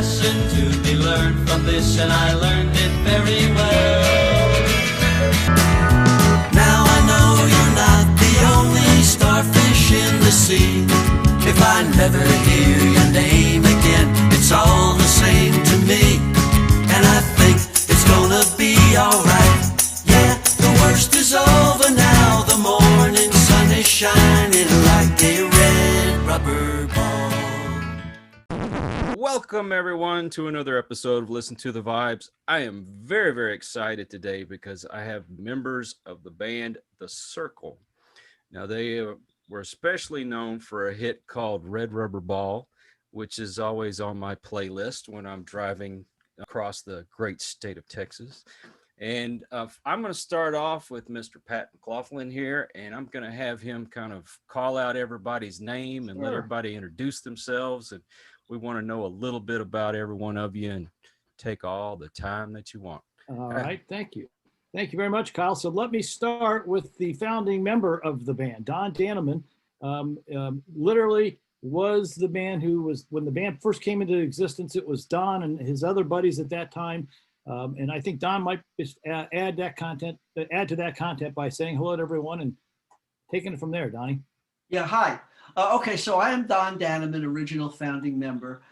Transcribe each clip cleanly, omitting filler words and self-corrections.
lesson to be learned from this, and I learned it very well. Now I know you're not the only starfish in the sea. If I never hear your name again, it's all the same to me. And I think it's gonna be alright. Yeah, the worst is over now. The morning sun is shining like a red rubber ball. Welcome everyone to another episode of Listen to the Vibes. I am very, very excited today because I have members of the band The Cyrkle. Now they were especially known for a hit called Red Rubber Ball, which is always on my playlist when I'm driving across the great state of Texas. And I'm going to start off with Mr. Pat McLaughlin here, and I'm going to have him kind of call out everybody's name and let everybody introduce themselves. And we want to know a little bit about every one of you and take all the time that you want. All right. Thank you. Thank you very much, Kyle. So let me start with the founding member of the band, Don Dannemann. Literally was the man who was, when the band first came into existence, it was Don and his other buddies at that time. And I think Don might just add to that content by saying hello to everyone and taking it from there, Donnie. Yeah, hi. Okay, so I am Don Dannemann, original founding member.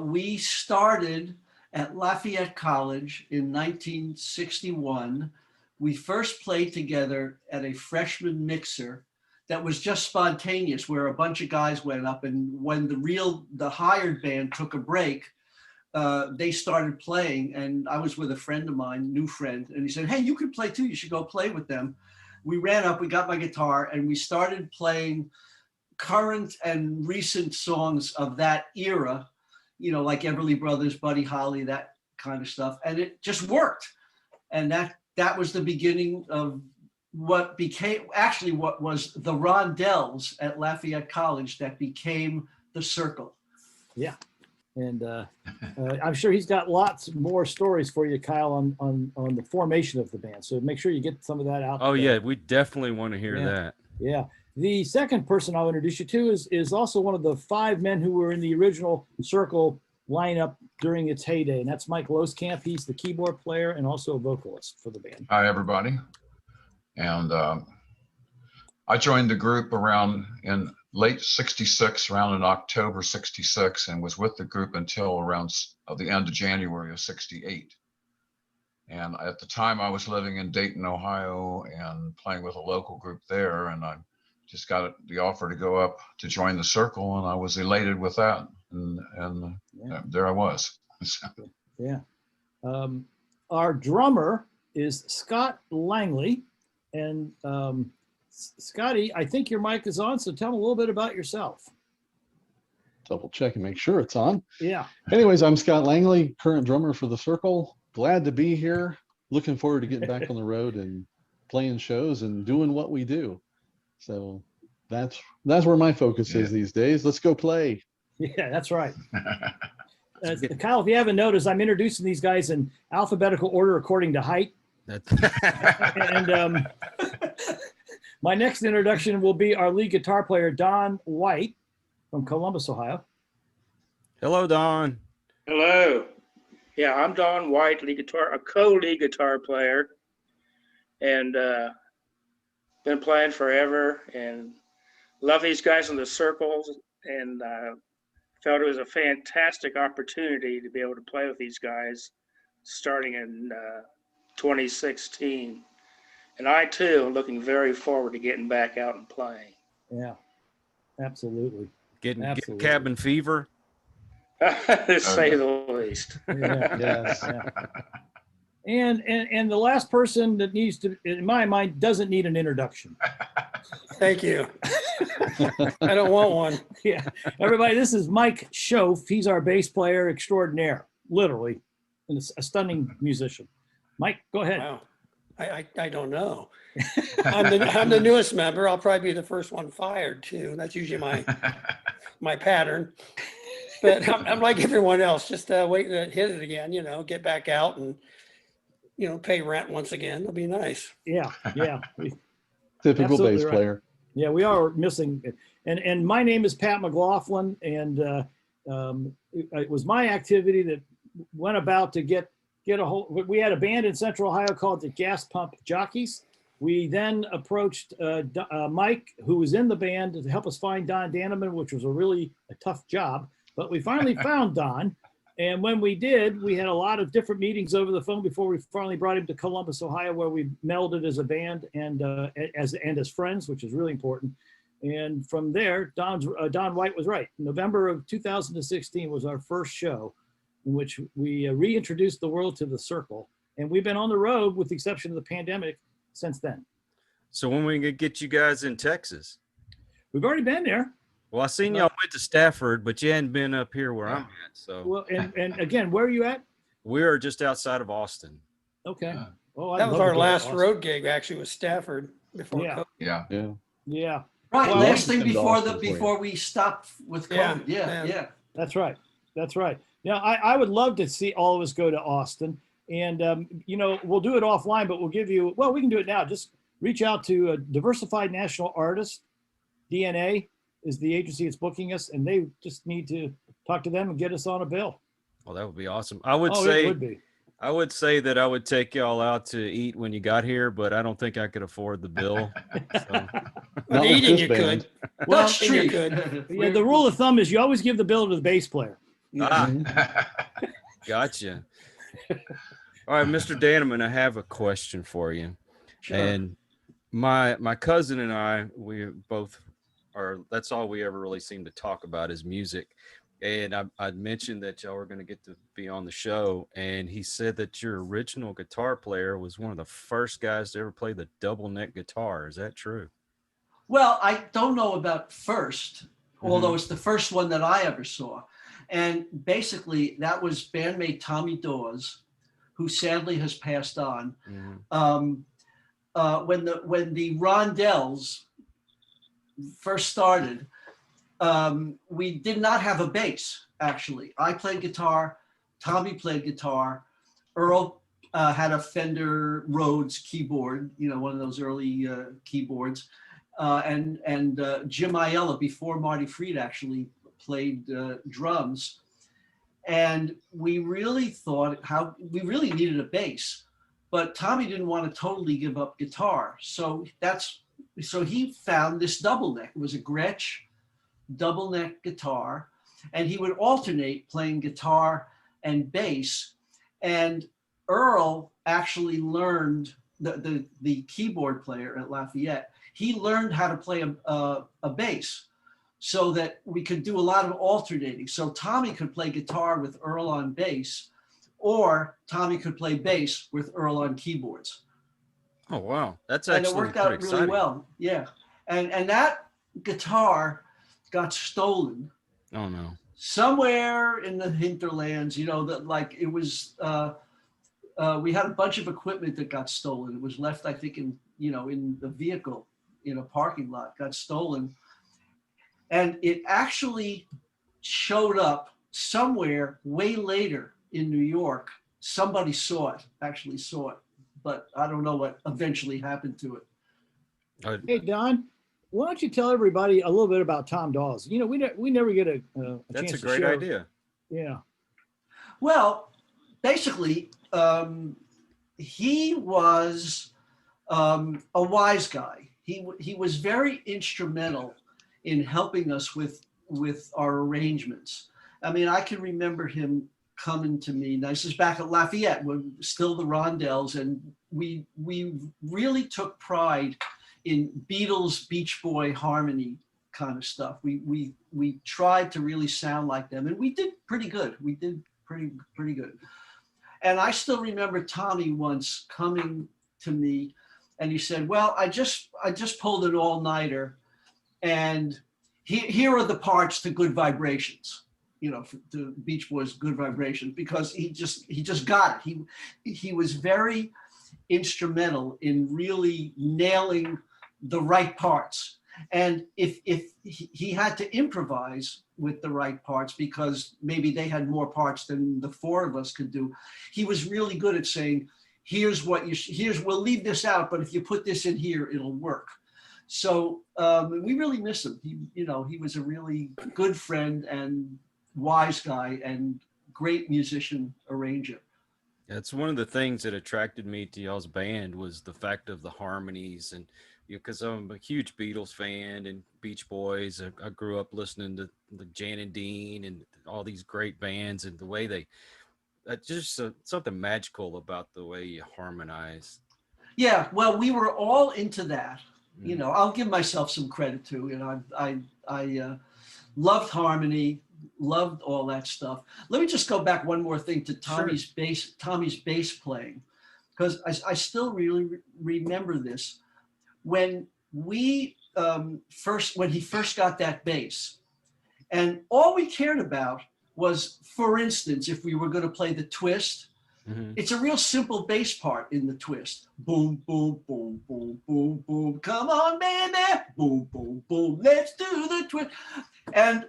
We started at Lafayette College in 1961. We first played together at a freshman mixer that was just spontaneous, where a bunch of guys went up, and when the hired band took a break, they started playing, and I was with a friend of mine, new friend, and he said, "Hey, you can play too, you should go play with them." We ran up, we got my guitar, and we started playing current and recent songs of that era, you know, like Everly Brothers, Buddy Holly, that kind of stuff. And it just worked. And that was the beginning of what was the Rondelles at Lafayette College that became the Cyrkle. Yeah. And I'm sure he's got lots more stories for you, Kyle, on the formation of the band. So make sure you get some of that out. Oh, yeah, we definitely want to hear that. Yeah. The second person I'll introduce you to is also one of the 5 men who were in the original Cyrkle lineup during its heyday, and that's Mike Losekamp. He's the keyboard player and also a vocalist for the band. Hi, everybody. And I joined the group around in late 66, around in October 66, and was with the group until around the end of January of 68. And at the time I was living in Dayton, Ohio, and playing with a local group there, and I just got the offer to go up to join the Cyrkle, and I was elated with that. And there I was. Yeah. Our drummer is Scott Langley. And Scotty, I think your mic is on, so tell me a little bit about yourself. Double check and make sure it's on. Yeah. Anyways, I'm Scott Langley, current drummer for the Cyrkle. Glad to be here. Looking forward to getting back on the road and playing shows and doing what we do. So that's where my focus is these days. Let's go play. Yeah, that's right. Kyle, if you haven't noticed, I'm introducing these guys in alphabetical order according to height. And my next introduction will be our lead guitar player, Don White from Columbus, Ohio. Hello, Don. Hello. Yeah, I'm Don White, a co-lead guitar player, and been playing forever, and love these guys in the Cyrkle, and felt it was a fantastic opportunity to be able to play with these guys starting in 2016. And I too am looking very forward to getting back out and playing. Yeah, absolutely. Getting cabin fever. To say the least. Yeah, yes. Yeah. And the last person that needs to, in my mind, doesn't need an introduction. Thank you. I don't want one. Yeah. Everybody, this is Mike Schoaf. He's our bass player extraordinaire, literally, and a stunning musician. Mike, go ahead. Wow. I don't know. I'm the newest member. I'll probably be the first one fired too. That's usually my pattern. But I'm like everyone else, just waiting to hit it again, you know, get back out and, you know, pay rent once again. It'll be nice. Yeah, yeah. Typical Absolutely bass right. player. Yeah, we are missing it. And my name is Pat McLaughlin, and it was my activity that went about to get a hold. We had a band in Central Ohio called the Gas Pump Jockeys. We then approached Mike, who was in the band, to help us find Don Dannemann, which was a tough job. But we finally found Don. And when we did, we had a lot of different meetings over the phone before we finally brought him to Columbus, Ohio, where we melded as a band and as friends, which is really important. And from there, Don White was right. November of 2016 was our first show in which we reintroduced the world to the Cyrkle. And we've been on the road, with the exception of the pandemic, since then. So when we gonna get you guys in Texas? We've already been there. Well, I seen y'all went to Stafford, but you hadn't been up here where I'm at. So Well, and again, where are you at? we are just outside of Austin. Okay. Oh, That was our last road gig, actually, was Stafford before Yeah. COVID. Yeah. Yeah. Yeah, Right, Well, last thing Austin to before Austin for you. before we stopped with Yeah, COVID. Yeah, yeah. yeah. that's right. That's right. Now, I would love to see all of us go to Austin. And, we'll do it offline, but we can do it now. Just reach out to Diversified National Artists. DNA is the agency that's booking us, and they just need to talk to them and get us on a bill. Well, that would be awesome. I would It say would be. I would say that I would take y'all out to eat when you got here, but I don't think I could afford the bill. So, Not With with eating, this you band. could. Well, Dutch you treat. could. Yeah, the rule of thumb is you always give the bill to the bass player. gotcha. All right, Mr. Dannemann, I have a question for you. Sure. And my cousin and I, we both that's all we ever really seem to talk about is music. And I'd mentioned that y'all were going to get to be on the show, and he said that your original guitar player was one of the first guys to ever play the double neck guitar. Is that true? Well, I don't know about first, although Mm-hmm. it's the first one that I ever saw. And basically, that was bandmate Tommy Dawes, who sadly has passed on. Mhm. When the Rondelles first started, we did not have a bass, actually. I played guitar, Tommy played guitar, Earl had a Fender Rhodes keyboard, one of those early keyboards, and Jim Aiella, before Marty Fried, actually played drums. And we really thought we really needed a bass, but Tommy didn't want to totally give up guitar. So he found this double neck. It was a Gretsch double neck guitar, and he would alternate playing guitar and bass. And Earl actually learned, the keyboard player at Lafayette, he learned how to play a bass so that we could do a lot of alternating. So Tommy could play guitar with Earl on bass, or Tommy could play bass with Earl on keyboards. Oh, wow. That's And actually it worked out pretty really exciting. well. Yeah. And that guitar got stolen Oh, no. somewhere in the hinterlands, that like it was, we had a bunch of equipment that got stolen. It was left, I think, in the vehicle in a parking lot, got stolen. And it actually showed up somewhere way later in New York. Somebody actually saw it, but I don't know what eventually happened to it. Hey, Don, why don't you tell everybody a little bit about Tom Dawes? We never get a That's chance a to great share. idea. Yeah. Well, basically, he was a wise guy. He was very instrumental in helping us with our arrangements. I mean, I can remember him coming to me. Now, this is back at Lafayette, when still the Rondelles, and we really took pride in Beatles, Beach Boy harmony kind of stuff. We tried to really sound like them, and we did pretty good. We did pretty good. And I still remember Tommy once coming to me, and he said, "Well, I just pulled an all-nighter, and here are the parts to Good Vibrations." To Beach Boys' Good Vibrations, because he just got it. He was very instrumental in really nailing the right parts. And if he had to improvise with the right parts, because maybe they had more parts than the four of us could do, he was really good at saying, we'll leave this out, but if you put this in here, it'll work. So we really miss him. He was a really good friend, and wise guy and great musician arranger. That's one of the things that attracted me to y'all's band was the fact of the harmonies, and because I'm a huge Beatles fan and Beach Boys. I grew up listening to the Jan and Dean and all these great bands, and the way they just something magical about the way you harmonize. Yeah, well, we were all into that. You Mm. know, I'll give myself some credit too. You know, I loved harmony, loved all that stuff. Let me just go back one more thing to Tommy's bass playing, because I still really remember this when we when he first got that bass, and all we cared about was, for instance, if we were going to play the twist. Mhm. It's a real simple bass part in the twist. Boom, boom, boom, boom, boom, boom. Come on, baby. Boom, boom, boom. Let's do the twist. And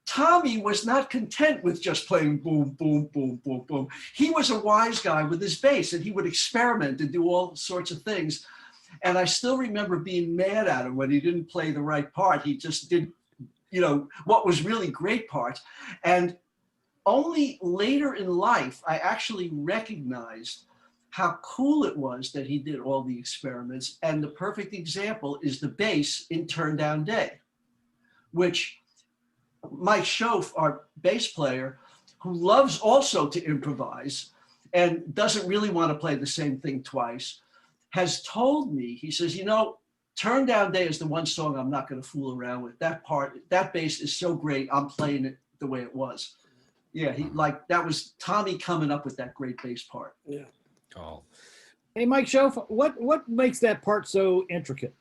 Tommy was not content with just playing boom, boom, boom, boom, boom. He was a wise guy with his bass, and he would experiment and do all sorts of things. And I still remember being mad at him when he didn't play the right part. He just did, you know, what was really great parts. And only later in life, I actually recognized how cool it was that he did all the experiments. And the perfect example is the bass in Turn Down Day, which Mike Schoaf, our bass player, who loves also to improvise and doesn't really want to play the same thing twice, has told me, he says, you know, Turn Down Day is the one song I'm not going to fool around with. That part, that bass is so great, I'm playing it the way it was. Yeah, that was Tommy coming up with that great bass part. Yeah. Oh, Hey, Mike Schoaf, what makes that part so intricate?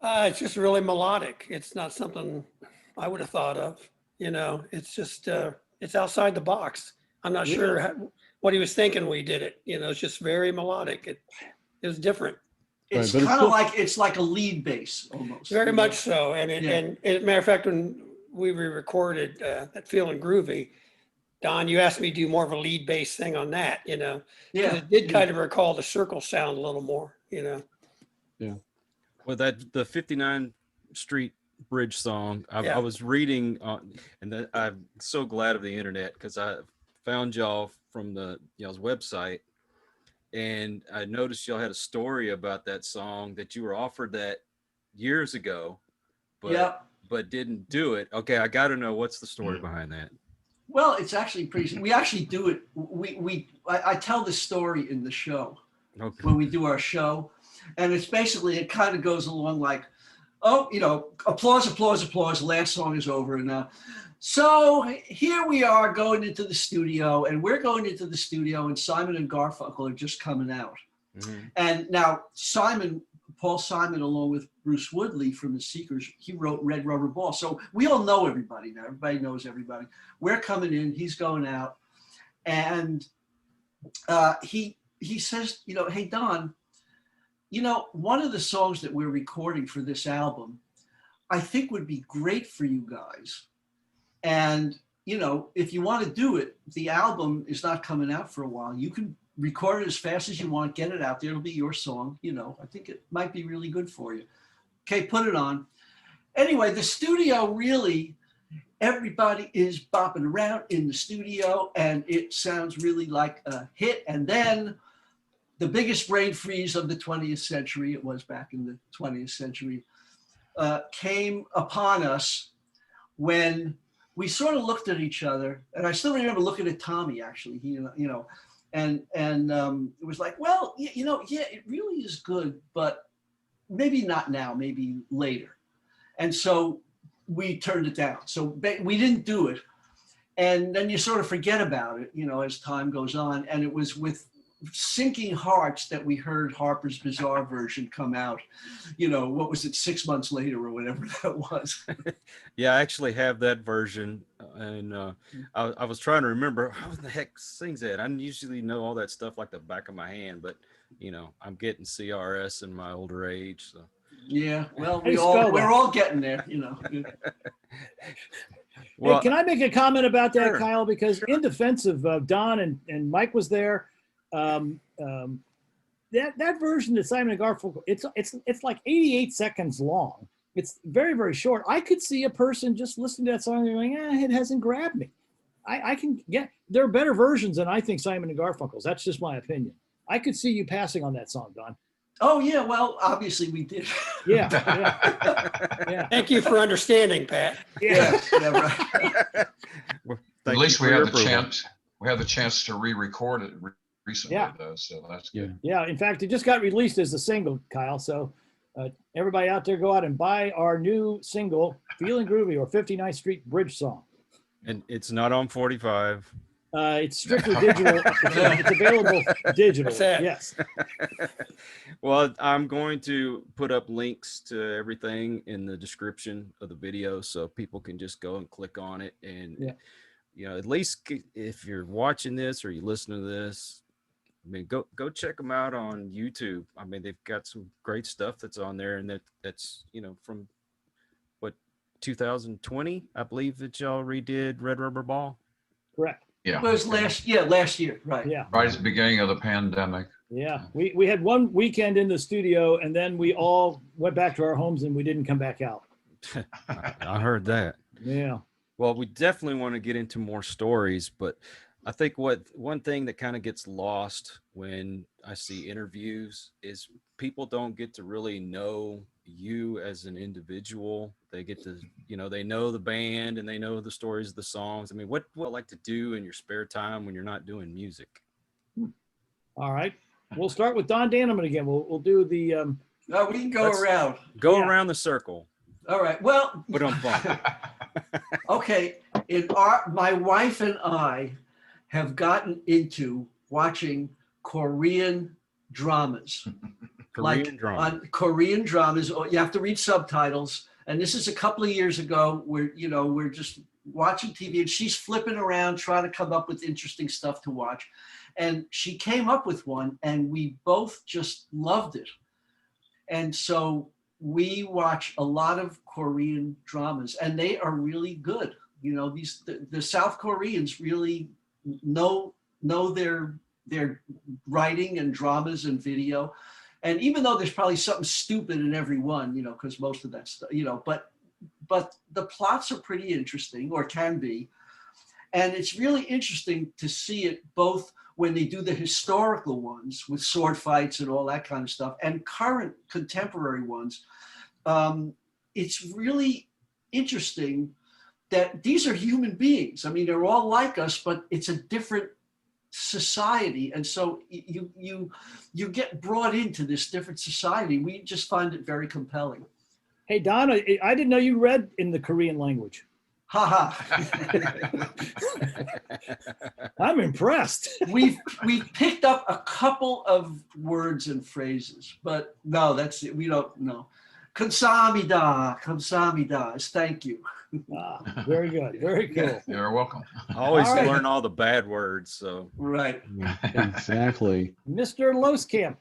It's just really melodic. It's not something I would have thought of. You know, it's just it's outside the box. I'm not sure what he was thinking when he did it. You know, it's just very melodic. It was different. It's Right, but kind of like it's like a lead bass almost. Very much so. And Yeah. and as a matter of fact, when we re-recorded that Feeling Groovy, Don, you asked me to do more of a lead bass thing on that, you know. 'Cause Yeah, it did kind of recall the Circle sound a little more, you know. well, the 59 Street Bridge song, Yeah. I was reading, and I'm so glad of the internet because I found y'all from y'all's website, and I noticed y'all had a story about that song that you were offered that years ago, but yeah. but didn't do it. Okay, I got to know what's the story behind that. Well, it's actually pretty. We actually do it. I tell this story in the show Okay. when we do our show, and it's basically it kind of goes along like, oh, you know, applause, applause, applause. Last song is over, and now, so here we are going into the studio, and we're going into the studio, and Simon and Garfunkel are just coming out, Mhm. and now Paul Simon, along with Bruce Woodley from the Seekers, he wrote Red Rubber Ball. So we all know everybody now. Everybody knows everybody. We're coming in, he's going out. And he says, you know, hey, Don, you know, one of the songs that we're recording for this album, I think would be great for you guys. And, you know, if you want to do it, the album is not coming out for a while. You can record it as fast as you want, get it out there. It'll be your song. You know, I think it might be really good for you. Okay, put it on. Anyway, the studio really, everybody is bopping around in the studio and it sounds really like a hit. And then the biggest brain freeze of the 20th century, it was back in the 20th century, came upon us when we sort of looked at each other. And I still remember looking at Tommy, actually, and it was like, well, you know, yeah, it really is good, but maybe not now, maybe later. And so we turned it down. So we didn't do it. And then you sort of forget about it, you know, as time goes on. And it was with sinking hearts that we heard Harper's Bizarre version come out, you know, what was it, 6 months later or whatever that was. Yeah, I actually have that version, and I was trying to remember how the heck sings that. I usually know all that stuff like the back of my hand, but you know, I'm getting CRS in my older age. So. Yeah, well, How do you spell that? we're all getting there, you know. Well, Hey, can I make a comment about that, Sure. Kyle? Because in defense of Don and Mike was there, that version of Simon and Garfunkel, it's like 88 seconds long. it's very, very short. I could see a person just listening to that song and going, it hasn't grabbed me. I can get, there are better versions than I think Simon and Garfunkel's. That's just my opinion. I could see you passing on that song, Don. Oh yeah, well, obviously we did. Yeah. Thank you for understanding, Pat. Yeah, right. Well, At thank least you we for had your the approval. chance. We had the chance to re-record it recently, Yeah. though, so that's good. Yeah, in fact, it just got released as a single, Kyle. So everybody out there, go out and buy our new single, Feeling Groovy, or 59th Street Bridge song. And it's not on 45. It's strictly digital. It's available digital. What's that? Yes. Well, I'm going to put up links to everything in the description of the video so people can just go and click on it. And, at least if you're watching this or you listen to this, I mean, go check them out on YouTube. I mean, they've got some great stuff that's on there, and that's from 2020, I believe, that y'all redid Red Rubber Ball. Correct. Yeah. It was last year, right? Yeah. Right at the beginning of the pandemic. Yeah. We had one weekend in the studio, and then we all went back to our homes and we didn't come back out. I heard that. Yeah. Well, we definitely want to get into more stories, but I think one thing that kind of gets lost when I see interviews is people don't get to really know you as an individual. They get to, they know the band and they know the stories of the songs. I mean, what do you like to do in your spare time when you're not doing music? All right. We'll start with Don Dannemann again. We'll do the. No, we can go around. Go Yeah. around the circle. All right. Well, But I'm fun. okay. My wife and I have gotten into watching Korean dramas. Korean drama. On Korean dramas, you have to read subtitles. And this is a couple of years ago where, we're just watching TV and she's flipping around trying to come up with interesting stuff to watch. And she came up with one and we both just loved it. And so we watch a lot of Korean dramas and they are really good. The South Koreans really know their writing and dramas and video. And even though there's probably something stupid in every one, because most of that stuff, but the plots are pretty interesting, or can be. And it's really interesting to see it both when they do the historical ones with sword fights and all that kind of stuff, and current contemporary ones. It's really interesting that these are human beings. I mean, they're all like us, but it's a different society, and so you get brought into this different society. We just find it very compelling. Hey, Don, I didn't know you read in the Korean language. Ha I'm impressed. We've picked up a couple of words and phrases, but no, that's it. We don't know. Kamsahamnida is thank you. Very good. Very cool. You're welcome. I always All right. learn all the bad words. So Right. Exactly. Mr. Losekamp.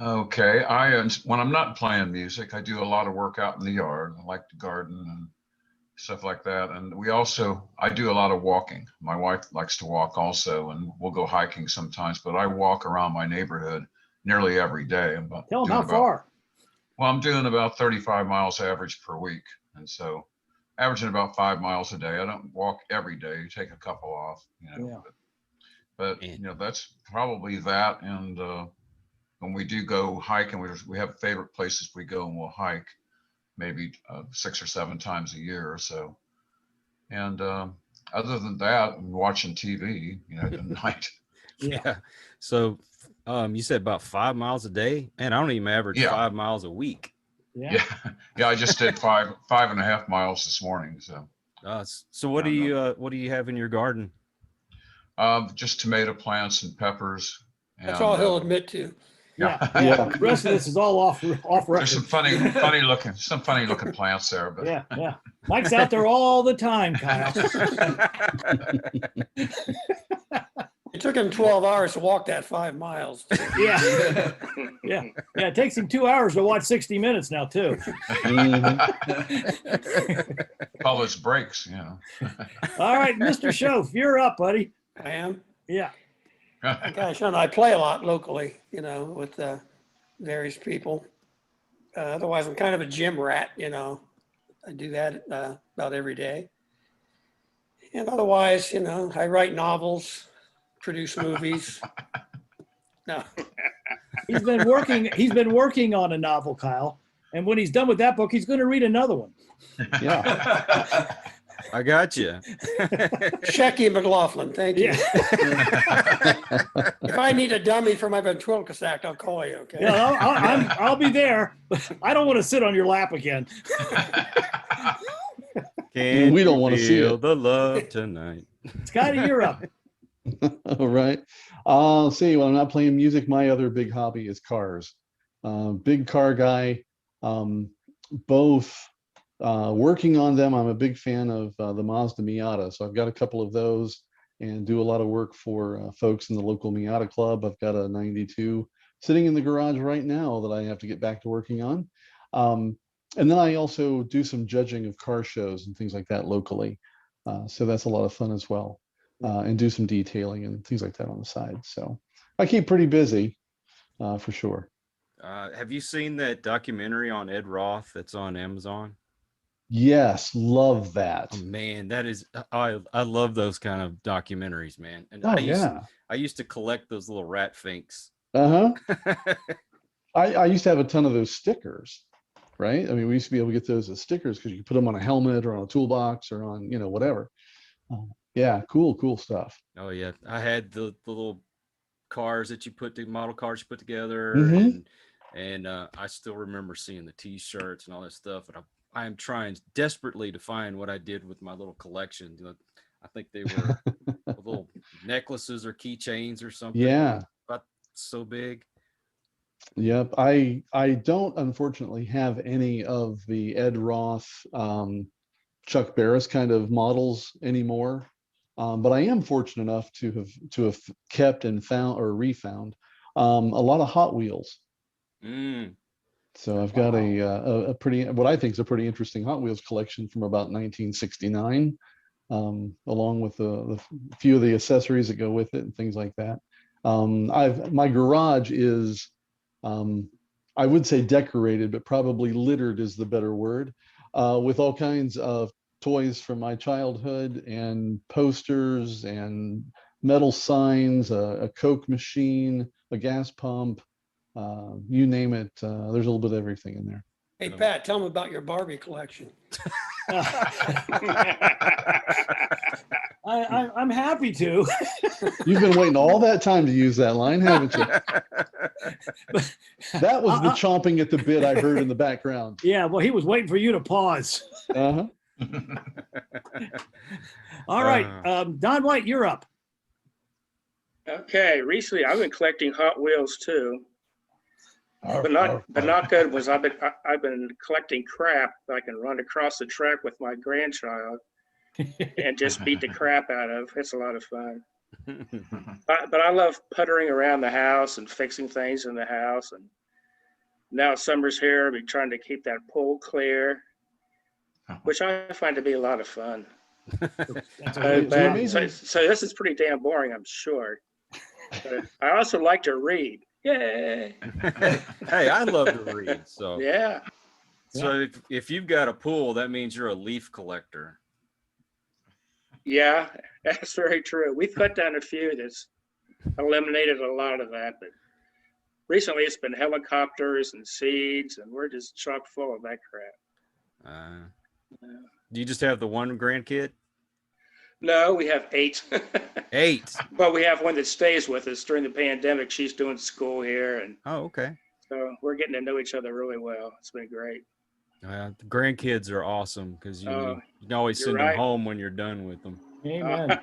Okay, when I'm not playing music, I do a lot of work out in the yard. I like to garden and stuff like that. And I do a lot of walking. My wife likes to walk also, and we'll go hiking sometimes, but I walk around my neighborhood nearly every day. Tell them how far. Well, I'm doing about 35 miles average per week. And so averaging about 5 miles a day. I don't walk every day, you take a couple off, Yeah. but that's probably that. And when we do go hike, and we have favorite places we go and we'll hike maybe 6 or 7 times a year or so. And other than that, I'm watching TV, at night. yeah. So you said about 5 miles a day, and I don't even average 5 miles a week. Yeah. Yeah. I just did 5.5 miles this morning. So. So what do you have in your garden? Just tomato plants and peppers. That's all he'll admit to. Yeah. The rest of this is all off record. There's some funny looking plants there, but Yeah. Mike's out there all the time, Kyle. It took him 12 hours to walk that 5 miles. Yeah. It takes him 2 hours to watch 60 Minutes now too. all those breaks, All right, Mr. Schoaf, you're up, buddy. I am. Yeah. Gosh, I play a lot locally, with various people. Otherwise, I'm kind of a gym rat, you know. I do that about every day. And otherwise, you know, I write novels, produce movies. No. He's been working on a novel, Kyle. And when he's done with that book, he's going to read another one. Yeah. I got you. Shecky McLaughlin, thank you. Yeah. If I need a dummy for my ventriloquist act, I'll call you, okay? Yeah, I'll be there. I don't want to sit on your lap again. Can We don't wanna see feel it. the love tonight. Scotty, you're up. All right. See, when I'm not playing music, my other big hobby is cars. Big car guy. Both working on them. I'm a big fan of the Mazda Miata, so I've got a couple of those and do a lot of work for folks in the local Miata club. I've got a 92 sitting in the garage right now that I have to get back to working on. And then I also do some judging of car shows and things like that locally. So that's a lot of fun as well. And do some detailing and things like that on the side. So I keep pretty busy for sure. Have you seen that documentary on Ed Roth that's on Amazon? Yes, love that. Oh man, that is I love those kind of documentaries, man. And Oh I used to collect those little rat finks. Uh-huh. I used to have a ton of those stickers, right? I mean, we used to be able to get those as stickers because you could put them on a helmet or on a toolbox or on, you know, whatever. Yeah, cool stuff. Oh yeah, I had the little cars that you put the model cars you put together, Mhm. and I still remember seeing the T-shirts and all that stuff. And I am trying desperately to find what I did with my little collection. You know, I think they were little necklaces or keychains or something. Yeah. About so big. Yep. I don't unfortunately have any of the Ed Roth, Chuck Barris kind of models anymore. But I am fortunate enough to have kept and found or refound a lot of Hot Wheels. So I've got a pretty, what I think is a pretty interesting Hot Wheels collection from about 1969, along with a few of the accessories that go with it and things like that. My garage is, I would say decorated, but probably littered is the better word, with all kinds of toys from my childhood and posters and metal signs, a Coke machine, a gas pump, you name it. There's a little bit of everything in there. Hey, Pat, tell them about your Barbie collection. I'm happy to. You've been waiting all that time to use that line, haven't you? That was the chomping at the bit I heard in the background. Yeah, well, he was waiting for you to pause. Uh-huh. All right, Don White, you're up. Okay, recently I've been collecting Hot Wheels too, but not good ones. I've been collecting crap that I can run across the track with my grandchild and just beat the crap out of. It's a lot of fun. But I love puttering around the house and fixing things in the house. And now summer's here, I'll be trying to keep that pool clear, which I find to be a lot of fun. So this is pretty damn boring, I'm sure. But I also like to read. Yay! Hey, I love to read. So yeah. So if you've got a pool, that means you're a leaf collector. Yeah, that's very true. We've cut down a few that's eliminated a lot of that, but recently it's been helicopters and seeds, and we're just chock full of that crap. Do you just have the one grandkid? No, we have 8. 8. But we have one that stays with us during the pandemic. She's doing school here, and okay. So we're getting to know each other really well. It's been great. The grandkids are awesome because you can always send them home when you're done with them. Amen.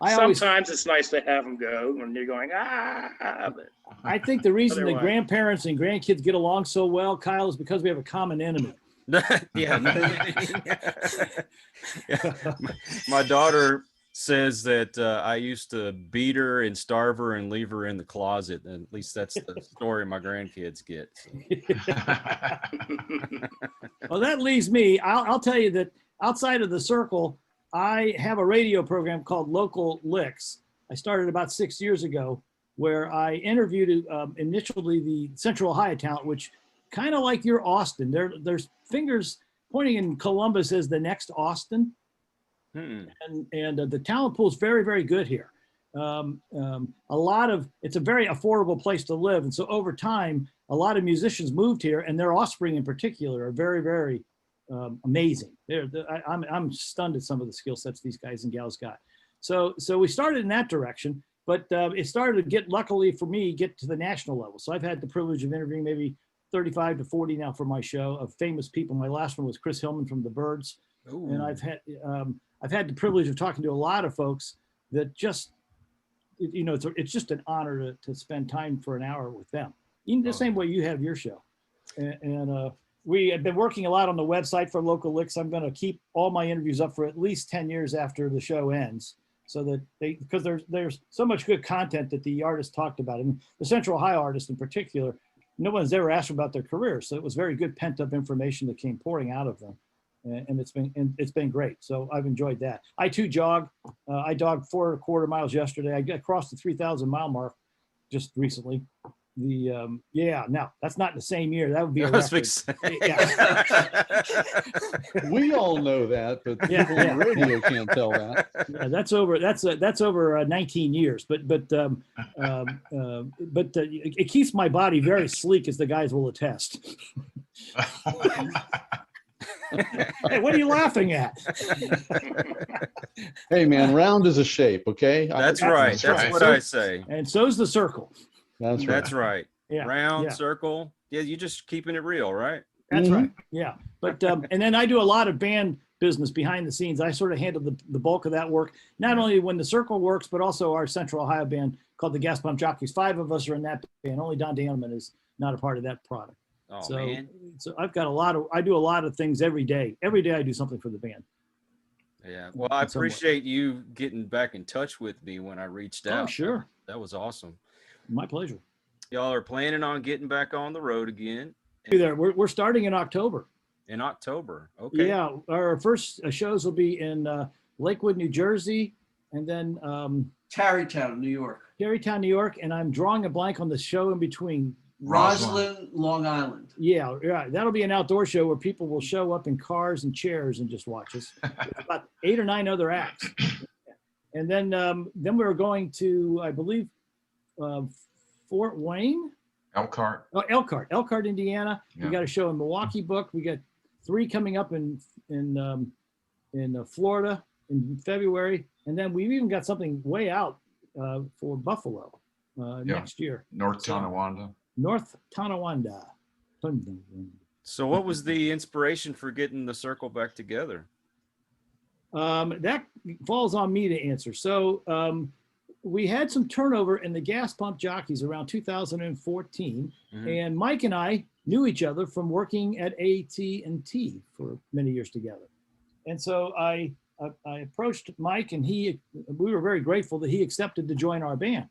Sometimes it's nice to have them go when you're going, but I think the reason the grandparents and grandkids get along so well, Kyle, is because we have a common enemy. Yeah. My daughter says that I used to beat her and starve her and leave her in the closet. And at least that's the story my grandkids get. Well, that leaves me. I'll tell you that outside of the circle, I have a radio program called Local Licks. I started about 6 years ago, where I interviewed initially the Central Ohio talent, which kind of like your Austin. There's fingers pointing in Columbus as the next Austin. And the talent pool is very, very good here. It's a very affordable place to live. And so over time, a lot of musicians moved here, and their offspring in particular are very, very amazing. I'm stunned at some of the skill sets these guys and gals got. So we started in that direction, but it started to luckily for me, get to the national level. So I've had the privilege of interviewing maybe 35 to 40 now for my show of famous people. My last one was Chris Hillman from the Byrds. Ooh. And I've had the privilege of talking to a lot of folks that just, it's just an honor to spend time for an hour with them. In the same way you have your show. And we have been working a lot on the website for Local Licks. I'm going to keep all my interviews up for at least 10 years after the show ends, so that because there's so much good content that the artists talked about. And the Central Ohio artists in particular, no one's ever asked about their careers. So it was very good pent up information that came pouring out of them. And it's been great. So I've enjoyed that. I too jog. I jogged 4.25 miles yesterday. I crossed the 3,000 mile mark just recently. Now that's not in the same year. That would be a record. We all know that, but people on the radio can't tell that. Yeah, that's over 19 years. But it keeps my body very sleek, as the guys will attest. Hey, what are you laughing at? Hey, man, round is a shape, okay? That's right. That's what I say. And so's the circle. That's right. Yeah. Round, circle. Yeah, you just keeping it real, right? That's right. Yeah. But and then I do a lot of band business behind the scenes. I sort of handle the bulk of that work, not only when the circle works, but also our Central Ohio band called the Gas Pump Jockeys. 5 of us are in that band. Only Don Dannemann is not a part of that product. Oh, man. So I do a lot of things every day. Every day I do something for the band. Yeah. Well, I appreciate you getting back in touch with me when I reached out. Oh, sure. That was awesome. My pleasure. Y'all are planning on getting back on the road again? We're starting in October. In October. Okay. Yeah. Our first shows will be in Lakewood, New Jersey, and then Tarrytown, New York. Tarrytown, New York. And I'm drawing a blank on the show in between. Roslyn, Long Island. Yeah. That'll be an outdoor show where people will show up in cars and chairs and just watch us. About 8 or 9 other acts. And then we're going to, I believe, Fort Wayne. Elkhart. Oh, Elkhart, Indiana. Yeah. We got a show in Milwaukee booked. We got 3 coming up in Florida in February, and then we've even got something way out for Buffalo next year. North Tonawanda. North Tonawanda. So what was the inspiration for getting the circle back together? That falls on me to answer. So we had some turnover in the Gas Pump Jockeys around 2014, and Mike and I knew each other from working at AT&T for many years together. And so I approached Mike, and we were very grateful that he accepted to join our band.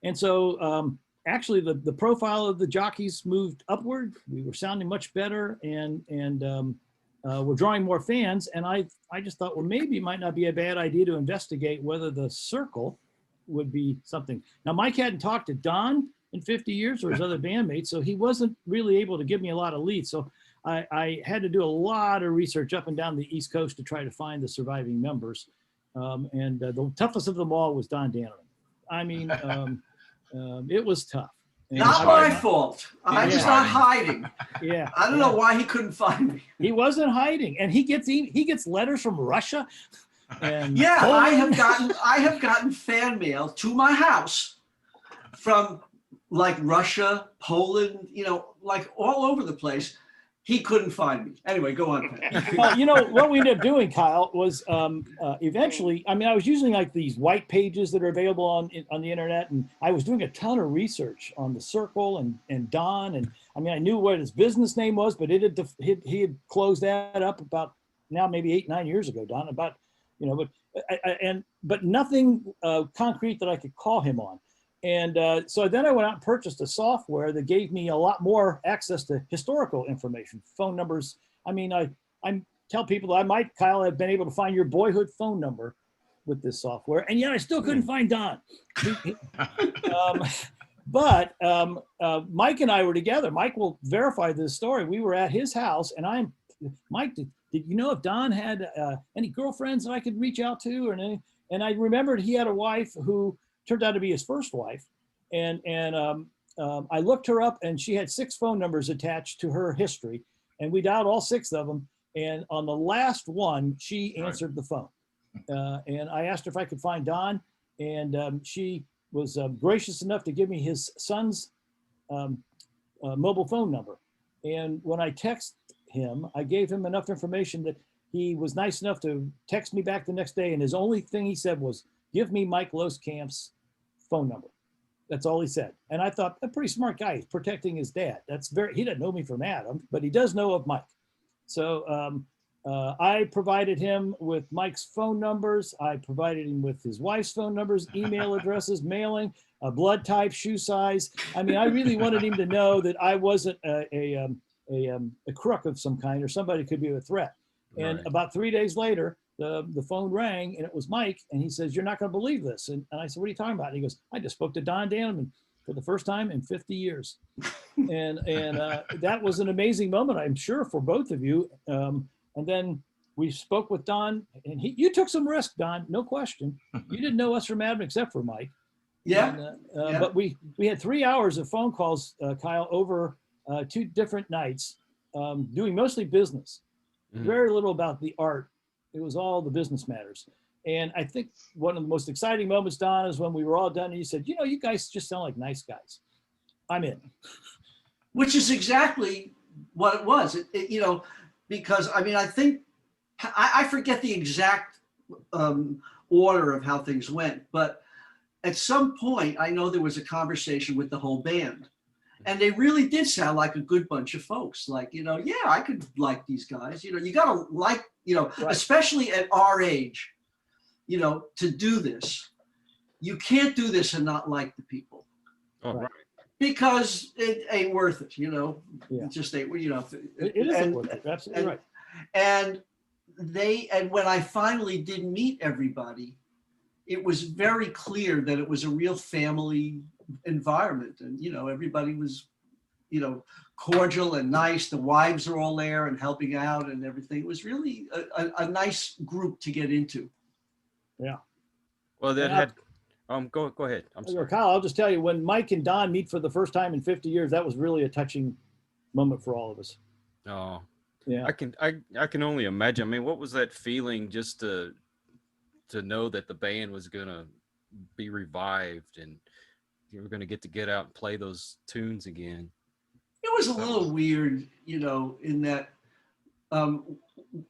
And so actually the profile of the jockeys moved upward. We were sounding much better, and we're drawing more fans. And I just thought, well, maybe it might not be a bad idea to investigate whether the circle would be something. Now, Mike hadn't talked to Don in 50 years or his other bandmates, so he wasn't really able to give me a lot of leads. So I had to do a lot of research up and down the East Coast to try to find the surviving members. And the toughest of them all was Don Dannemann. I mean, it was tough. And Not my fault. I'm just not hiding. Yeah. I don't know why he couldn't find me. He wasn't hiding, and he gets letters from Russia. And Yeah, Poland. I have gotten fan mail to my house from like Russia, Poland, like all over the place. He couldn't find me. Anyway, go on. Well, what we ended up doing, Kyle, was eventually, I was using like these white pages that are available on the internet, and I was doing a ton of research on the Circle and Don, and I knew what his business name was, but he had closed that up about now maybe 8-9 years ago, Don. But nothing concrete that I could call him on. And so then I went out and purchased a software that gave me a lot more access to historical information, phone numbers. I tell people that I might, Kyle, have been able to find your boyhood phone number with this software, and yet I still couldn't find Don. But Mike and I were together. Mike will verify this story. We were at his house, and Mike, did you know if Don had any girlfriends that I could reach out to? And I remembered he had a wife who turned out to be his first wife. And I looked her up, and she had 6 phone numbers attached to her history. And we dialed all 6 of them. And on the last one, she answered the phone. And I asked her if I could find Don. And she was gracious enough to give me his son's mobile phone number. And when I texted him, I gave him enough information that he was nice enough to text me back the next day. And his only thing he said was, give me Mike Losekamp's phone number. That's all he said. And I thought, a pretty smart guy. He's protecting his dad. He doesn't know me from Adam, but he does know of Mike. So I provided him with Mike's phone numbers. I provided him with his wife's phone numbers, email addresses, mailing, blood type, shoe size. I mean, I really wanted him to know that I wasn't a crook of some kind, or somebody could be a threat. And about 3 days later, the phone rang, and it was Mike, and he says, "You're not going to believe this." And I said, "What are you talking about?" And he goes, "I just spoke to Don Dannemann for the first time in 50 years. And that was an amazing moment, I'm sure, for both of you. And then we spoke with Don, and you took some risk, Don, no question. You didn't know us from Adam except for Mike. Yeah. And, but we had 3 hours of phone calls, Kyle, over 2 different nights, doing mostly business. Very little about the art. It was all the business matters. And I think one of the most exciting moments, Don, is when we were all done, and you said, "You know, you guys just sound like nice guys. I'm in." Which is exactly what it was. Because I mean, I think, I forget the exact order of how things went, but at some point, I know there was a conversation with the whole band. And they really did sound like a good bunch of folks. Like, yeah, I could like these guys. You got to like, right. Especially at our age, to do this. You can't do this and not like the people. Oh, right. Because it ain't worth it, Yeah. It just ain't, It isn't worth it. Absolutely right. And when I finally did meet everybody, it was very clear that it was a real family environment, and everybody was cordial and nice. The wives are all there and helping out and everything. It was really a nice group to get into. Yeah. Well, that had go ahead. I'm sorry, Kyle. I'll just tell you, when Mike and Don meet for the first time in 50 years, that was really a touching moment for all of us. Oh, yeah. I can only imagine. I mean, what was that feeling just to know that the band was gonna be revived and you were gonna get out and play those tunes again? It was a little weird, in that,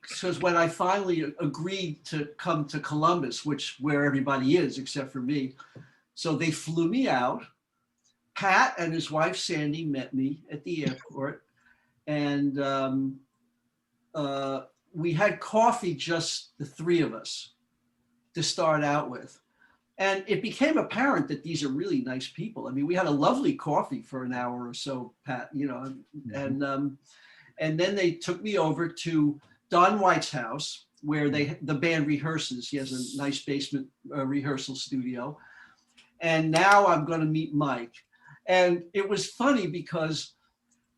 because when I finally agreed to come to Columbus, where everybody is except for me, so they flew me out. Pat and his wife Sandy met me at the airport, and we had coffee, just the 3 of us, to start out with. And it became apparent that these are really nice people. I mean, we had a lovely coffee for an hour or so, Pat, and then they took me over to Don White's house, where the band rehearses. He has a nice basement rehearsal studio. And now I'm going to meet Mike. And it was funny because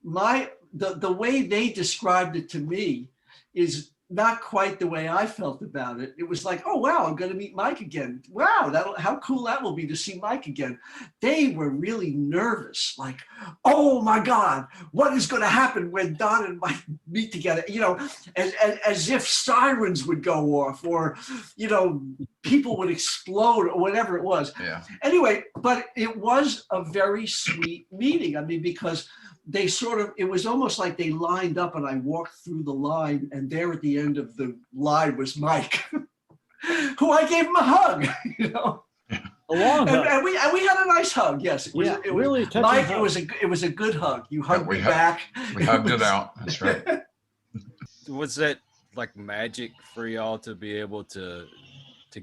the way they described it to me is not quite the way I felt about it. It was like, oh, wow, I'm going to meet Mike again. Wow, how cool that will be to see Mike again. They were really nervous, like, oh my God, what is going to happen when Don and Mike meet together? As if sirens would go off, or, people would explode, or whatever it was. Yeah. Anyway, but it was a very sweet meeting. I mean, because it was almost like they lined up, and I walked through the line, and there at the end of the line was Mike, who I gave him a hug, A long hug. And we had a nice hug. Yes, it was really touching Mike. hug. It was a good hug. You hugged me back. We hugged it out. That's right. Was that like magic for y'all to be able to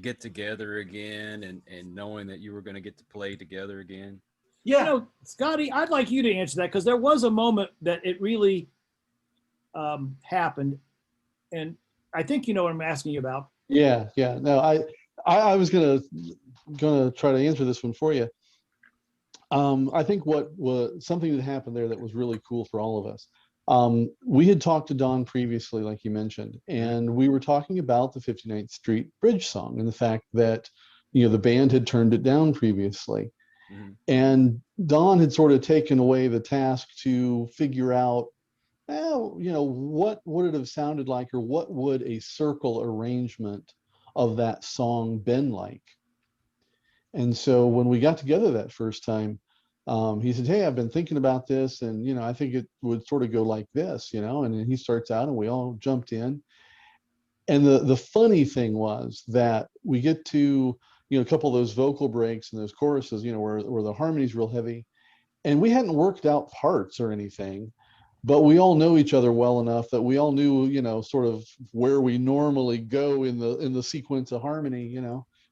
get together again, and knowing that you were going to get to play together again? Yeah. Scotty, I'd like you to answer that, because there was a moment that it really happened, and I think you know what I'm asking you about. Yeah. No, I was gonna try to answer this one for you. I think what was something that happened there that was really cool for all of us. We had talked to Don previously, like you mentioned, and we were talking about the 59th Street Bridge song and the fact that, the band had turned it down previously. Mhm. And Don had sort of taken away the task to figure out, what would it have sounded like, or what would a circle arrangement of that song been like? And so when we got together that first time, he said, "Hey, I've been thinking about this, and I think it would sort of go like this, And then he starts out, and we all jumped in. And the funny thing was that we get to a couple of those vocal breaks and those choruses, where the harmony's real heavy, and we hadn't worked out parts or anything, but we all know each other well enough that we all knew, sort of where we normally go in the sequence of harmony,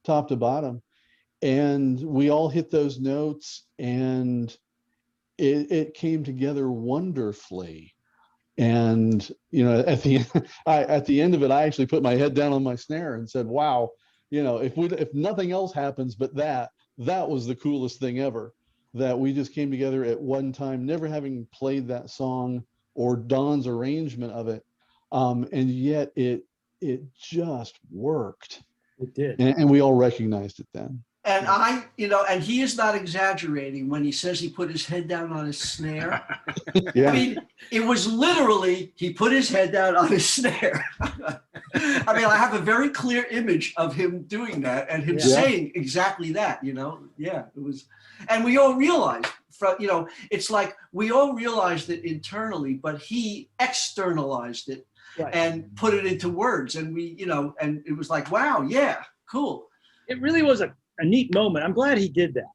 top to bottom. And we all hit those notes, and it came together wonderfully. And at the end of it, I actually put my head down on my snare and said, "Wow, if nothing else happens but that was the coolest thing ever." That we just came together at one time, never having played that song or Don's arrangement of it, and yet it just worked. It did. And we all recognized it then. And and he is not exaggerating when he says he put his head down on his snare. Yeah. I mean, it was literally, he put his head down on his snare. I mean, I have a very clear image of him doing that and him saying exactly that, Yeah, it was, and we all realized, it's like we all realized it internally, but he externalized it and put it into words. And we, and it was like, wow, yeah, cool. It really was a neat moment. I'm glad he did that.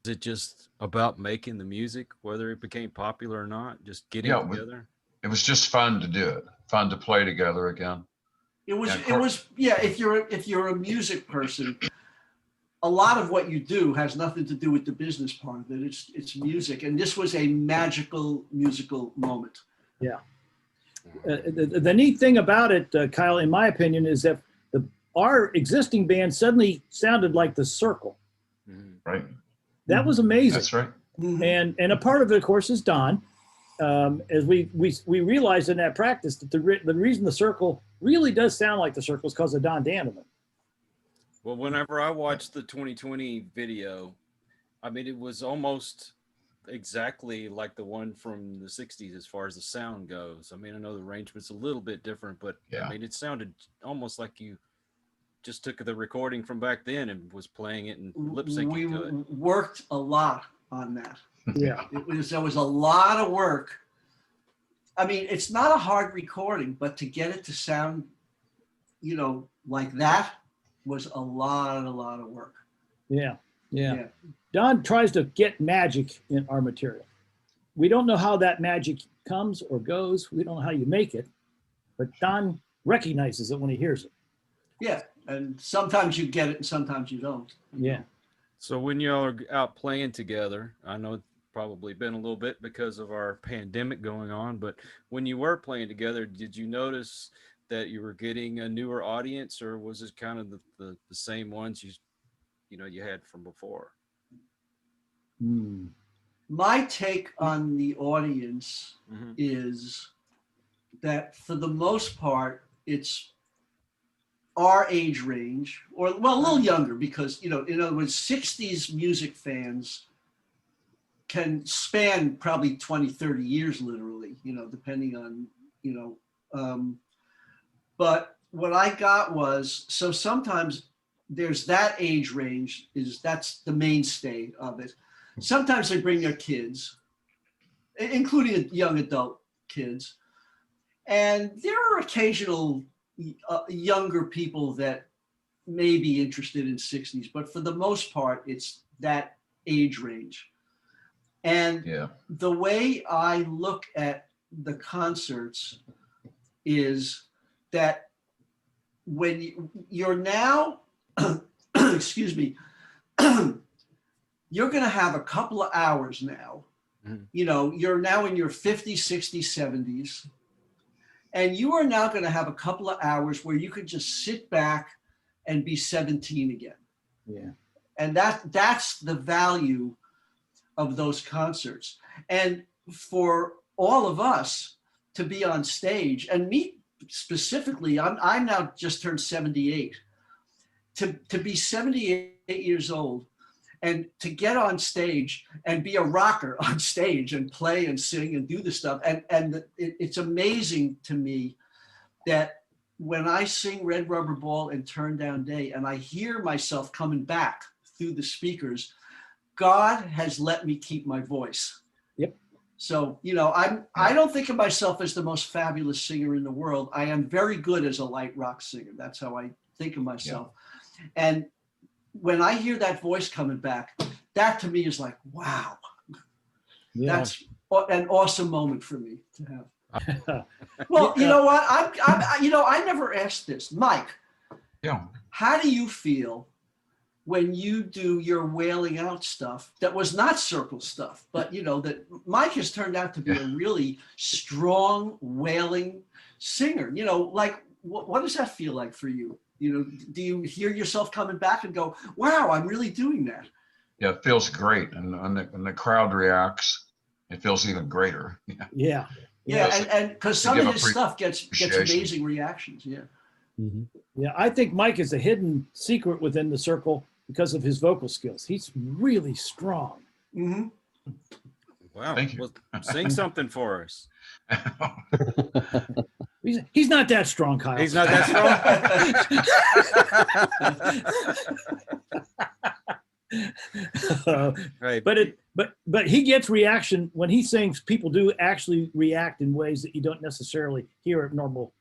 Is it just about making the music, whether it became popular or not, just getting together? It was just fun to do it, fun to play together again. It was, if you're a music person, a lot of what you do has nothing to do with the business part of it. It's music. And this was a magical musical moment. Yeah. The neat thing about it, Kyle, in my opinion, is that our existing band suddenly sounded like the Cyrkle. Right. That was amazing. That's right. And a part of it, of course, is Don. As we realized in that practice that the reason the Cyrkle really does sound like the Cyrkle is because of Don Dannemann. Well, whenever I watched the 2020 video, I mean, it was almost exactly like the one from the 60s as far as the sound goes. I mean, I know the arrangement's a little bit different, but I mean, it sounded almost like you just took the recording from back then and was playing it and lip syncing to it. We worked a lot on that. Yeah. There was a lot of work. I mean, it's not a hard recording, but to get it to sound, like that was a lot of work. Yeah. Don tries to get magic in our material. We don't know how that magic comes or goes. We don't know how you make it, but Don recognizes it when he hears it. Yeah. And sometimes you get it and sometimes you don't. Yeah. So when y'all are out playing together, I know it's probably been a little bit because of our pandemic going on, but when you were playing together, did you notice that you were getting a newer audience, or was it kind of the same ones you had from before? My take on the audience is that for the most part, it's our age range, or a little younger, because in other words, 60s music fans can span probably 20, 30 years literally, depending on, but what I got was, so sometimes there's that age range, that's the mainstay of it. Sometimes they bring their kids, including young adult kids, and there are occasional younger people that may be interested in 60s, but for the most part, it's that age range. And the way I look at the concerts is that when you're now, excuse me, you're going to have a couple of hours now. You're now in your 50s, 60s, 70s. And you are now going to have a couple of hours where you could just sit back and be 17 again. Yeah. And that's the value of those concerts. And for all of us to be on stage, and me specifically, I'm now just turned 78, to be 78 years old and to get on stage and be a rocker on stage and play and sing and do this stuff. And it's amazing to me that when I sing Red Rubber Ball and Turn Down Day and I hear myself coming back through the speakers, God has let me keep my voice. Yep. So, you know, I don't think of myself as the most fabulous singer in the world. I am very good as a light rock singer. That's how I think of myself. Yeah. And when I hear that voice coming back, that to me is like, wow, that's an awesome moment for me to have. Well, you know what? I never asked this, Mike. Yeah. How do you feel when you do your wailing out stuff that was not Circle stuff, but you know that Mike has turned out to be a really strong wailing singer? You know, like what does that feel like for you? You know, do you hear yourself coming back and go, wow, I'm really doing that? Yeah, it feels great. And when the crowd reacts, it feels even greater. Yeah. And because some of his stuff gets amazing reactions. Yeah. Mm-hmm. Yeah, I think Mike is a hidden secret within the Circle because of his vocal skills. He's really strong. Mm-hmm. Wow. Thank you. Well, sing something for us. He's not that strong, Kyle. He's not that strong. Right. But he gets reaction when he sings. People do actually react in ways that you don't necessarily hear at normal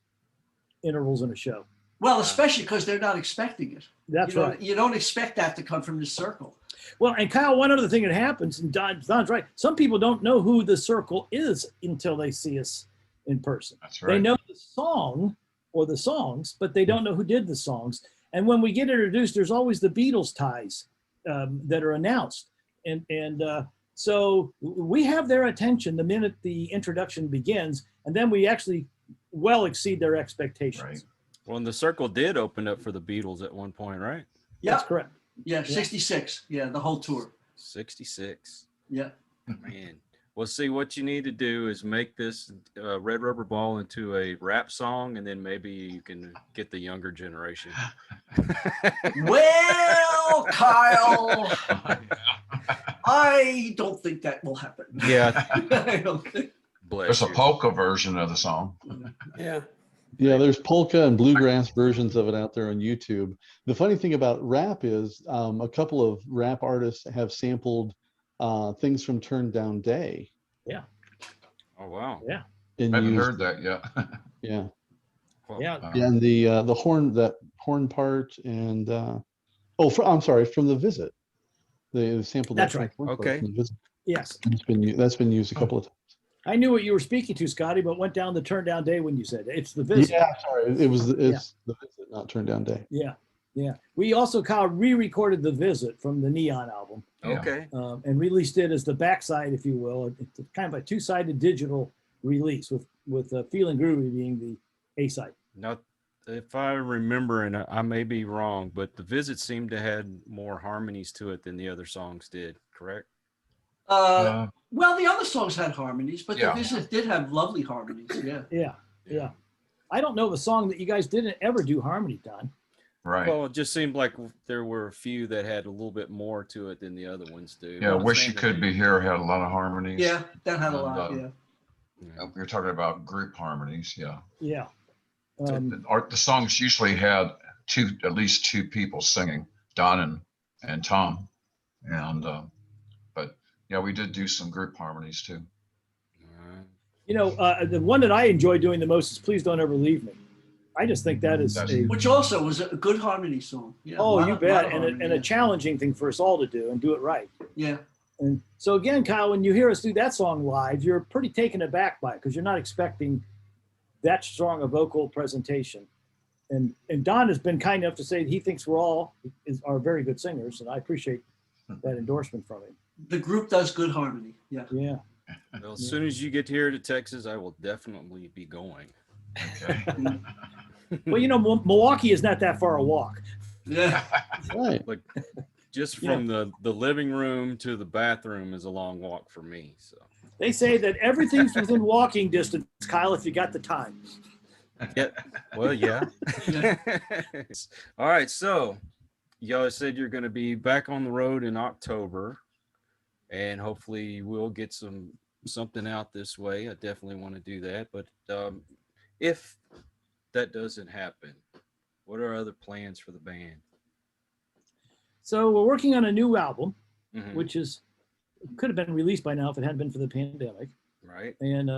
intervals in a show. Well, especially because they're not expecting it. That's right. You don't expect that to come from the Circle. Well, and Kyle, one other thing that happens, and Don's right, some people don't know who the Circle is until they see us in person. That's right. They know the song or the songs, but they don't know who did the songs. And when we get introduced, there's always the Beatles ties that are announced. And so we have their attention the minute the introduction begins, and then we actually well exceed their expectations. Right. Well, and the Circle did open up for the Beatles at one point, right? Yeah, that's correct. Yeah, 66. Yeah, the whole tour. 66. Yeah. Man. Well, see, what you need to do is make this Red Rubber Ball into a rap song, and then maybe you can get the younger generation. Well, Kyle, I don't think that will happen. Yeah. I don't think. There's a polka version of the song. Yeah. Yeah, there's polka and bluegrass versions of it out there on YouTube. The funny thing about rap is a couple of rap artists have sampled things from Turn Down Day. Yeah. Oh, wow. Yeah. I haven't heard that yet. Yeah. Well, Yeah. And the horn part and I'm sorry, from The Visit. They sampled That's that right. horn part Okay. from The Visit. Yes. That's been used a couple of times. I knew what you were speaking to, Scotty, but went down the Turn Down Day when you said it. It's The Visit. Yeah, sorry. It's The Visit, not Turn Down Day. Yeah. Yeah. We also, Kyle, re-recorded The Visit from the Neon album. Okay. And released it as the backside, if you will. It's kind of a two-sided digital release with Feeling Groovy being the A-side. Now, if I remember, and I may be wrong, but The Visit seemed to have more harmonies to it than the other songs did, correct? Well, the other songs had harmonies, but Yeah. the Visit did have lovely harmonies. Yeah. Yeah. Yeah. I don't know of a song that you guys didn't ever do harmony, Don. Right. Well, it just seemed like there were a few that had a little bit more to it than the other ones do. Yeah, Not Wish saying You that Could they- Be Here had a lot of harmonies. Yeah, that had a And, lot. Yeah. We were talking about group harmonies. Yeah. Yeah. The songs usually had at least two people singing, Don and Tom. And but yeah, we did do some group harmonies too. You know, the one that I enjoy doing the most is Please Don't Ever Leave Me. I just think that is Which also was a good harmony song. Yeah, you bet. lot of And harmony, a challenging thing for us all to do and do it right. Yeah. And so again, Kyle, when you hear us do that song live, you're pretty taken aback by it because you're not expecting that strong a vocal presentation. And Don has been kind enough to say he thinks are very good singers, and I appreciate that endorsement from him. The group does good harmony. Yeah. Yeah. Well, as soon as you get here to Texas, I will definitely be going. Okay. Well, you know, Milwaukee is not that far a walk. Yeah. Right. Like just from the living room to the bathroom is a long walk for me. So They say that everything's within walking distance, Kyle, if you got the time. yeah, well, yeah. All right, so y'all said you're going to be back on the road in October, and hopefully we'll get something out this way. I definitely want to do that, but if that doesn't happen, what are other plans for the band? So we're working on a new album, Mhm. which could have been released by now if it hadn't been for the pandemic. Right. And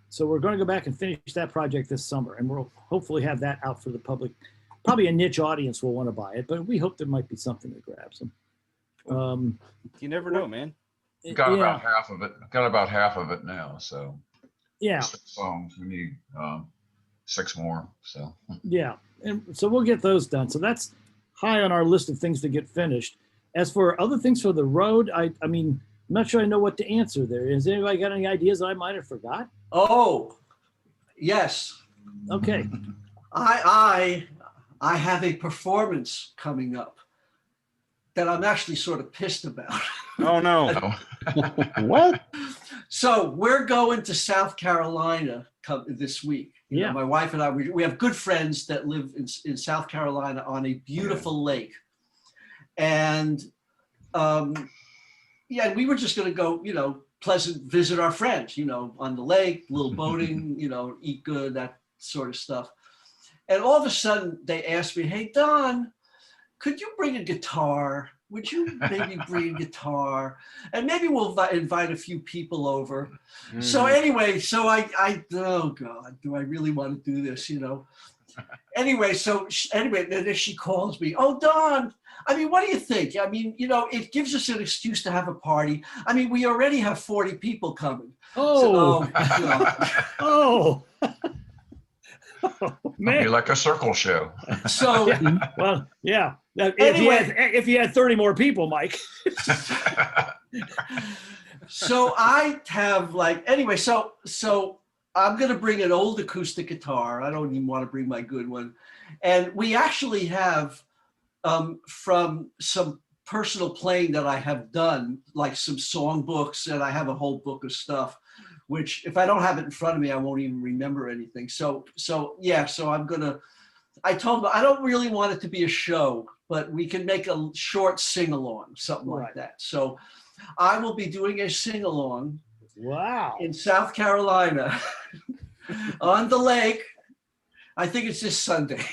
so we're going to go back and finish that project this summer, and we'll hopefully have that out for the public. Probably a niche audience will want to buy it, but we hope there might be something that grabs them. You never know, man. Got yeah, about half of it. Got about half of it now. So yeah, 6 songs. We need 6 more. So yeah, and so we'll get those done. So that's high on our list of things to get finished. As for other things for the road, I mean, I'm not sure I know what to answer there. Has anybody got any ideas that I might have forgot? Oh, yes. Okay. I have a performance coming up that I'm actually sort of pissed about. Oh no. What? So we're going to South Carolina this week. You know, Yeah. my wife and I, we have good friends that live in South Carolina on a beautiful lake. And yeah, we were just going to go, you know, visit our friends, you know, on the lake, little boating, you know, eat good, that sort of stuff. And all of a sudden they asked me, hey, Don, could you bring a guitar? Would you maybe bring a guitar? And maybe we'll invite a few people over. So anyway, so I, oh God, do I really want to do this, you know? Anyway, then she calls me, oh, Don, I mean, what do you think? I mean, you know, it gives us an excuse to have a party. I mean, we already have 40 people coming. Oh, So, you know, oh. Oh, it'll be man. like a circle show. so Well, yeah. Anyway. If you had 30 more people, Mike. so I have anyway, so I'm going to bring an old acoustic guitar. I don't even want to bring my good one. And we actually have, from some personal playing that I have done, like some song books, and I have a whole book of stuff, which if I don't have it in front of me, I won't even remember anything. So I'm going to, I told them, I don't really want it to be a show, but we can make a short sing-along, something like Right. that. So I will be doing a sing-along Wow. in South Carolina on the lake. I think it's this Sunday.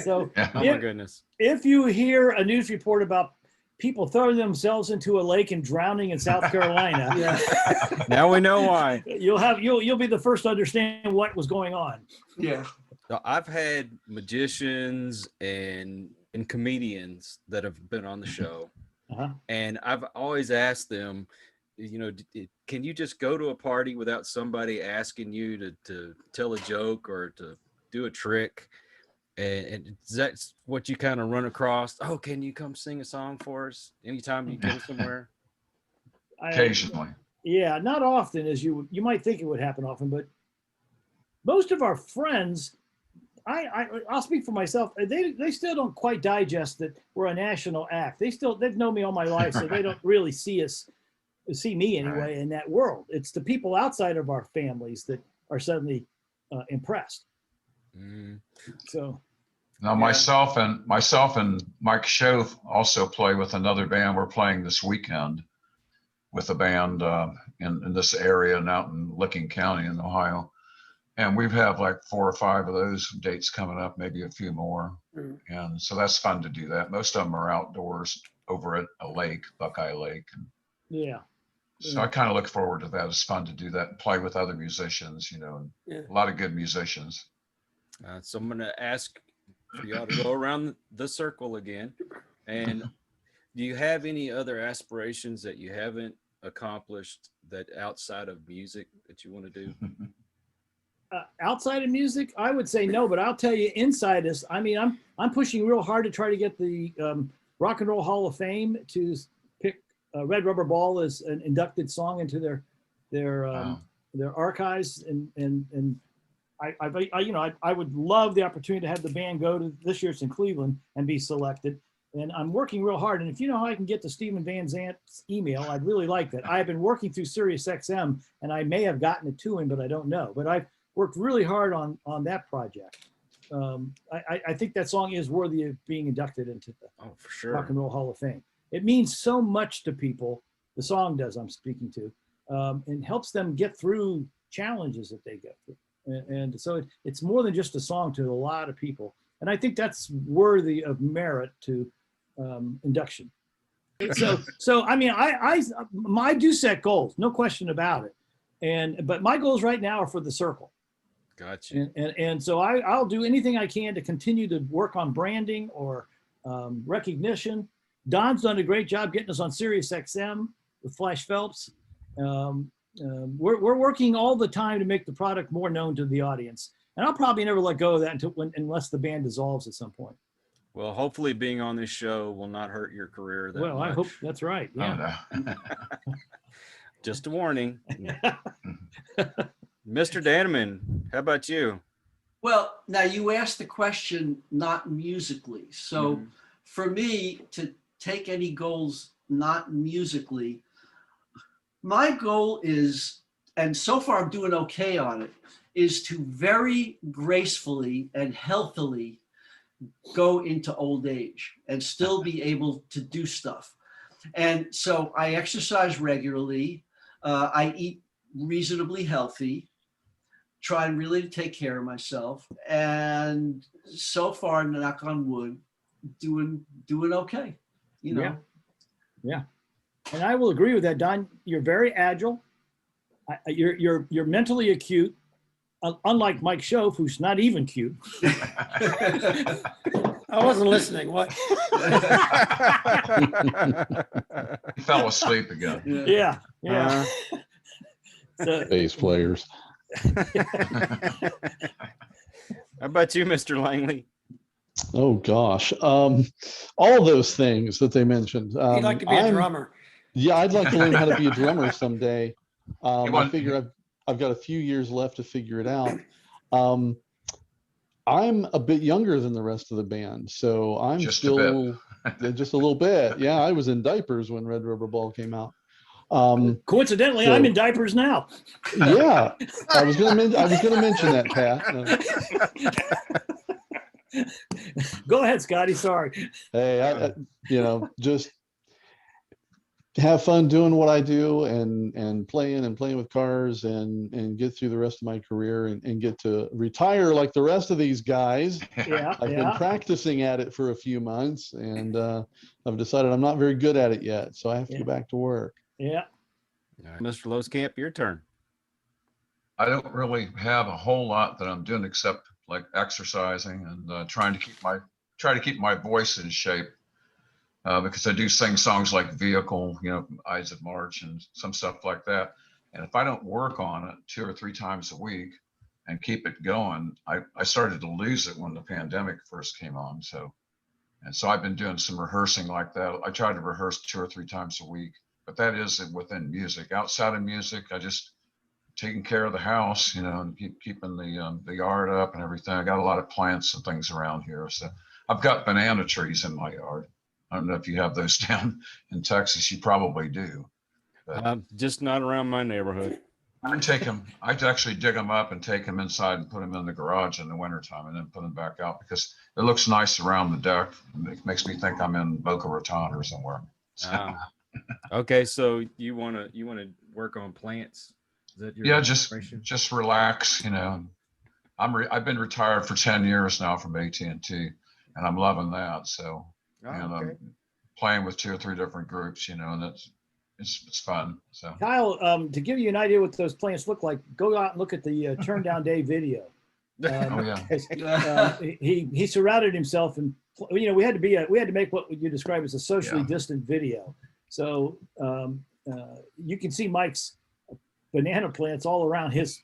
So Yeah. Oh my goodness. if you hear a news report about people throwing themselves into a lake and drowning in South Carolina, Yeah. Now we know why. you'll be the first to understand what was going on. Yeah. So I've had magicians and comedians that have been on the show, Uh-huh. and I've always asked them, you know, can you just go to a party without somebody asking you to tell a joke or to do a trick? And that's what you kind of run across. Oh, can you come sing a song for us anytime you go somewhere? Occasionally. Yeah, not often as you might think it would happen often, but most of our friends, I'll speak for myself. They still don't quite digest that we're a national act. They've known me all my life, so they don't really see me anyway Right. in that world. It's the people outside of our families that are suddenly impressed. Mm. So Now myself and Mike Shea also play with another band. We're playing this weekend with a band in this area and out in Licking County in Ohio. And we've had like 4 or 5 of those dates coming up, maybe a few more. And so that's fun to do that. Most of them are outdoors over at a lake, Buckeye Lake. And yeah, so I kind of look forward to that. It's fun to do that and play with other musicians, you know, and Yeah. a lot of good musicians. So I'm going to ask for y'all to go around the circle again. And do you have any other aspirations that you haven't accomplished that outside of music that you want to do? outside of music, I would say no, but I'll tell you, inside is. I mean, I'm pushing real hard to try to get the Rock and Roll Hall of Fame to pick Red Rubber Ball as an inducted song into their archives, and I would love the opportunity to have the band go to this year. It's in Cleveland and be selected. and I'm working real hard. And if you know how I can get to Stephen Van Zant's email, I'd really like that. I've been working through SiriusXM, and I may have gotten it to him, but I don't know. But I've worked really hard on that project. I think that song is worthy of being inducted into the for sure. Rock and Roll Hall of Fame. It means so much to people. The song does, I'm speaking to, and helps them get through challenges that they go through. And so it's more than just a song to a lot of people. And I think that's worthy of merit to induction. So I mean, I do set goals, no question about it. But my goals right now are for the Cyrkle. Gotcha. And so I'll do anything I can to continue to work on branding or recognition. Don's done a great job getting us on SiriusXM with Flash Phelps. We're working all the time to make the product more known to the audience. And I'll probably never let go of that unless the band dissolves at some point. Well, hopefully being on this show will not hurt your career that much. I hope that's right. Yeah. Oh, no. Just a warning. Mr. Dannemann, how about you? Well, now you asked the question not musically. So for me to take any goals not musically, my goal is, and so far I'm doing okay on it, is to very gracefully and healthily go into old age and still be able to do stuff. And so I exercise regularly. I eat reasonably healthy, try really to take care of myself. And so far, knock on wood, doing okay, you know? Yeah. And I will agree with that, Don. You're very agile. You're mentally acute, unlike Mike Schoaf, who's not even cute. I wasn't listening. What? He fell asleep again. Yeah. So, Bass players. How about you, Mr. Langley? Oh gosh, all those things that they mentioned. You'd like to be a drummer. Yeah, I'd like to learn how to be a drummer someday. I figure I've got a few years left to figure it out. I'm a bit younger than the rest of the band, so I'm Just still just a little bit. Yeah, I was in diapers when Red Rubber Ball came out. coincidentally, I'm in diapers now. Yeah, I was gonna mention that, Pat. Go ahead, Scotty. Sorry. Hey, I just have fun doing what I do and playing with cars and get through the rest of my career and get to retire like the rest of these guys. Yeah. I've been practicing at it for a few months and I've decided I'm not very good at it yet, so I have to go back to work. Yeah. All right, Mr. Losekamp, your turn. I don't really have a whole lot that I'm doing except like exercising and trying to keep my voice in shape because I do sing songs like Vehicle, Ides of March and some stuff like that. And if I don't work on it 2 or 3 times a week and keep it going, I started to lose it when the pandemic first came on. So I've been doing some rehearsing like that. I try to rehearse 2 or 3 times a week, but that is within music. Outside of music, I just taking care of the house, and keeping the yard up and everything. I got a lot of plants and things around here. So I've got banana trees in my yard. I don't know if you have those down in Texas. You probably do. But Just not around my neighborhood. I actually dig them up and take them inside and put them in the garage in the wintertime and then put them back out because it looks nice around the deck. It makes me think I'm in Boca Raton or somewhere. So. Okay, so you want to work on plants? Is that your just relax. I've been retired for 10 years now from AT&T, and I'm loving that. So, I'm playing with 2 or 3 different groups, and it's fun. So, Kyle, to give you an idea what those plants look like, go out and look at the Turn Down Day video. He surrounded himself, and we had to make what you describe as a socially distant video. So you can see Mike's banana plants all around his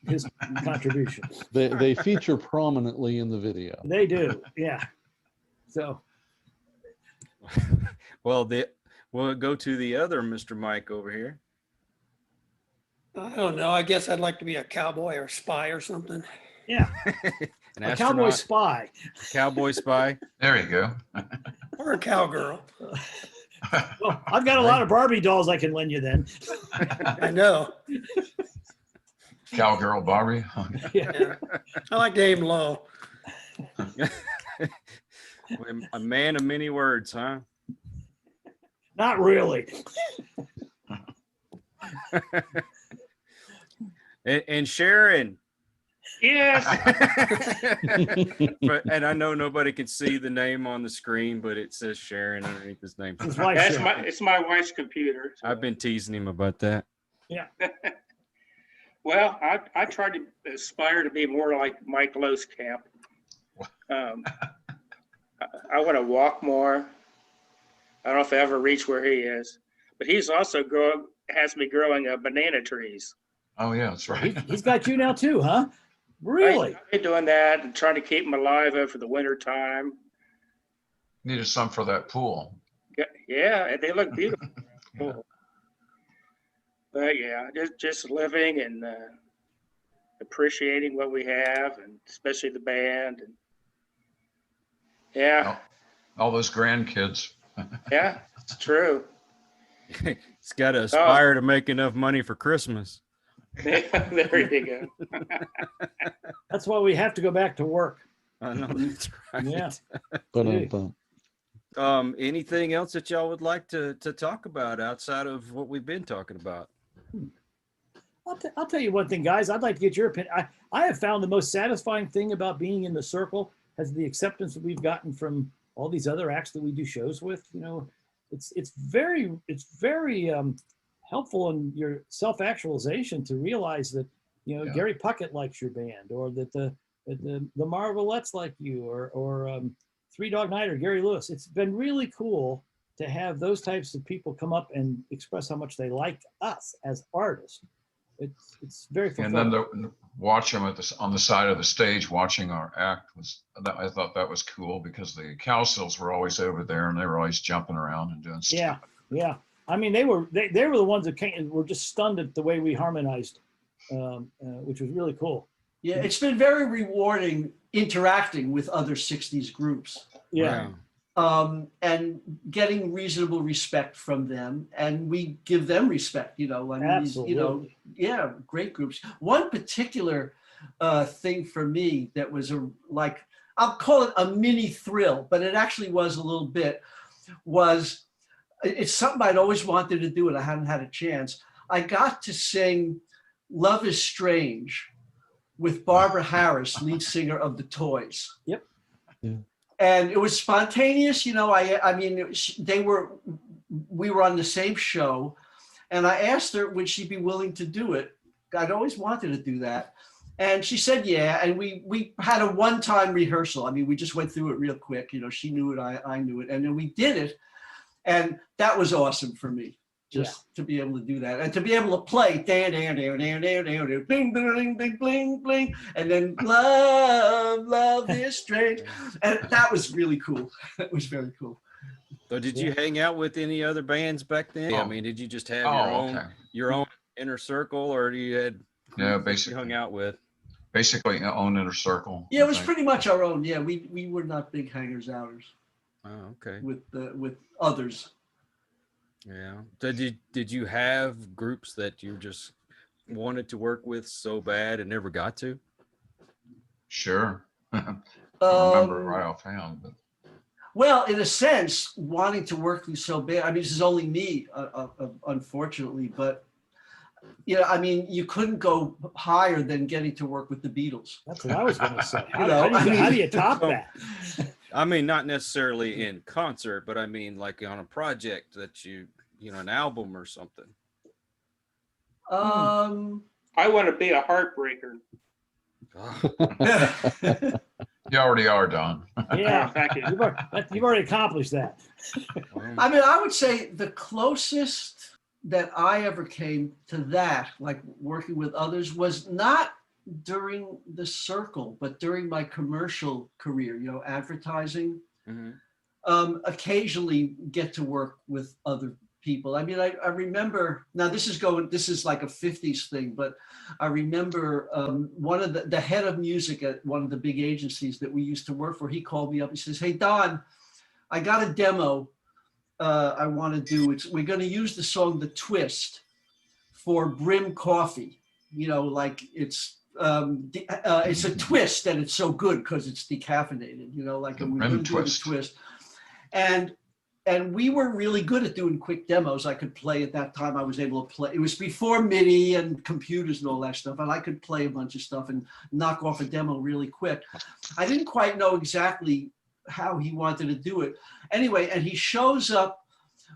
contribution. They feature prominently in the video. They do, yeah. So, well, we'll go to the other Mr. Mike over here. I don't know. I guess I'd like to be a cowboy or spy or something. Yeah. An A cowboy astronaut, spy. cowboy spy. There you go. Or a cowgirl. Well, I've got a lot of Barbie dolls I can lend you then. I know. Cowgirl Barbie. Yeah. I like to aim low. A man of many words, huh? Not really. And Sharon. Yes. And I know nobody can see the name on the screen, but it says Sharon underneath his name. His wife, That's Sharon. it's my wife's computer. so- I've been teasing him about that. Well, I tried to aspire to be more like Mike Losekamp. I want to walk more. I don't know if I ever reach where he is, but he's also has me growing banana trees. Oh yeah, that's right. He's got you now too, huh? Really? I've been doing that and trying to keep them alive over the winter time. Needed some for that pool. Yeah, and they look beautiful. Cool. But yeah, just living and appreciating what we have, and especially the band. And yeah, All those grandkids. yeah, it's true. He's got to aspire to make enough money for Christmas. There you go. That's why we have to go back to work. I know that's right. Yeah. Anything else that y'all would like to talk about outside of what we've been talking about? I'll tell you one thing, guys. I'd like to get your opinion. I have found the most satisfying thing about being in the circle has the acceptance that we've gotten from all these other acts that we do shows with. You know, it's very helpful in your self-actualization to realize that, you know, Yeah. Gary Puckett likes your band, or that the Marvelettes like you, or Three Dog Night or Gary Lewis. It's been really cool to have those types of people come up and express how much they like us as artists. It's very fulfilling. And then watch them on the side of the stage watching our act I thought that was cool because the Cowsills were always over there and they were always jumping around and doing stuff. Yeah. I mean, they were the ones that were just stunned at the way we harmonized, which was really cool. Yeah, it's been very rewarding interacting with other 60s groups. Yeah. And getting reasonable respect from them, and we give them respect, you know. I mean, Absolutely. yeah, great groups. One particular thing for me that was I'll call it a mini thrill, but it actually was a little bit, it's something I'd always wanted to do and I hadn't had a chance. I got to sing Love is Strange with Barbara Harris, lead singer of the Toys. Yep. Yeah. And it was spontaneous, you know. We were on the same show, and I asked her, would she be willing to do it? I'd always wanted to do that. And she said, yeah. And we had a one-time rehearsal. I mean, we just went through it real quick. You know, she knew it, I knew it. And then we did it. And that was awesome for me, just to be able to do that. And to be able to play, bling, bling, bling, bling, bling, and then love is strange. And that was really cool. It was very cool. So did you hang out with any other bands back then? I mean, did you just have your own inner circle, or do you had basically hung out with? Basically own inner circle. Yeah, it was pretty much our own. Yeah, we were not big hangers-outers. Oh, okay. With others. Yeah. So did you have groups that you just wanted to work with so bad and never got to? Sure. I remember right offhand, but. Well, in a sense, wanting to work with so bad. I mean, this is only me, unfortunately, but I mean, you couldn't go higher than getting to work with the Beatles. That's what I was going to say. How do you top that? I mean, not necessarily in concert, but I mean, like on a project that an album or something. I want to be a heartbreaker. You already are, Don. Yeah, Thank you. you've already accomplished that. I mean, I would say the closest that I ever came to that, like working with others, was not during the Circle, but during my commercial career, advertising. Mm-hmm. Occasionally get to work with other people. I mean, I remember, now this is like a 50s thing, but I remember one of the head of music at one of the big agencies that we used to work for, he called me up, he says, "Hey, Don, I got a demo I want to do. We're going to use the song The Twist for Brim Coffee. You know, like it's a twist and it's so good because it's decaffeinated, you know, like we're going to do the twist. And we were really good at doing quick demos. I could play at that time. I was able to play. It was before MIDI and computers and all that stuff. And I could play a bunch of stuff and knock off a demo really quick. I didn't quite know exactly how he wanted to do it. Anyway, and he shows up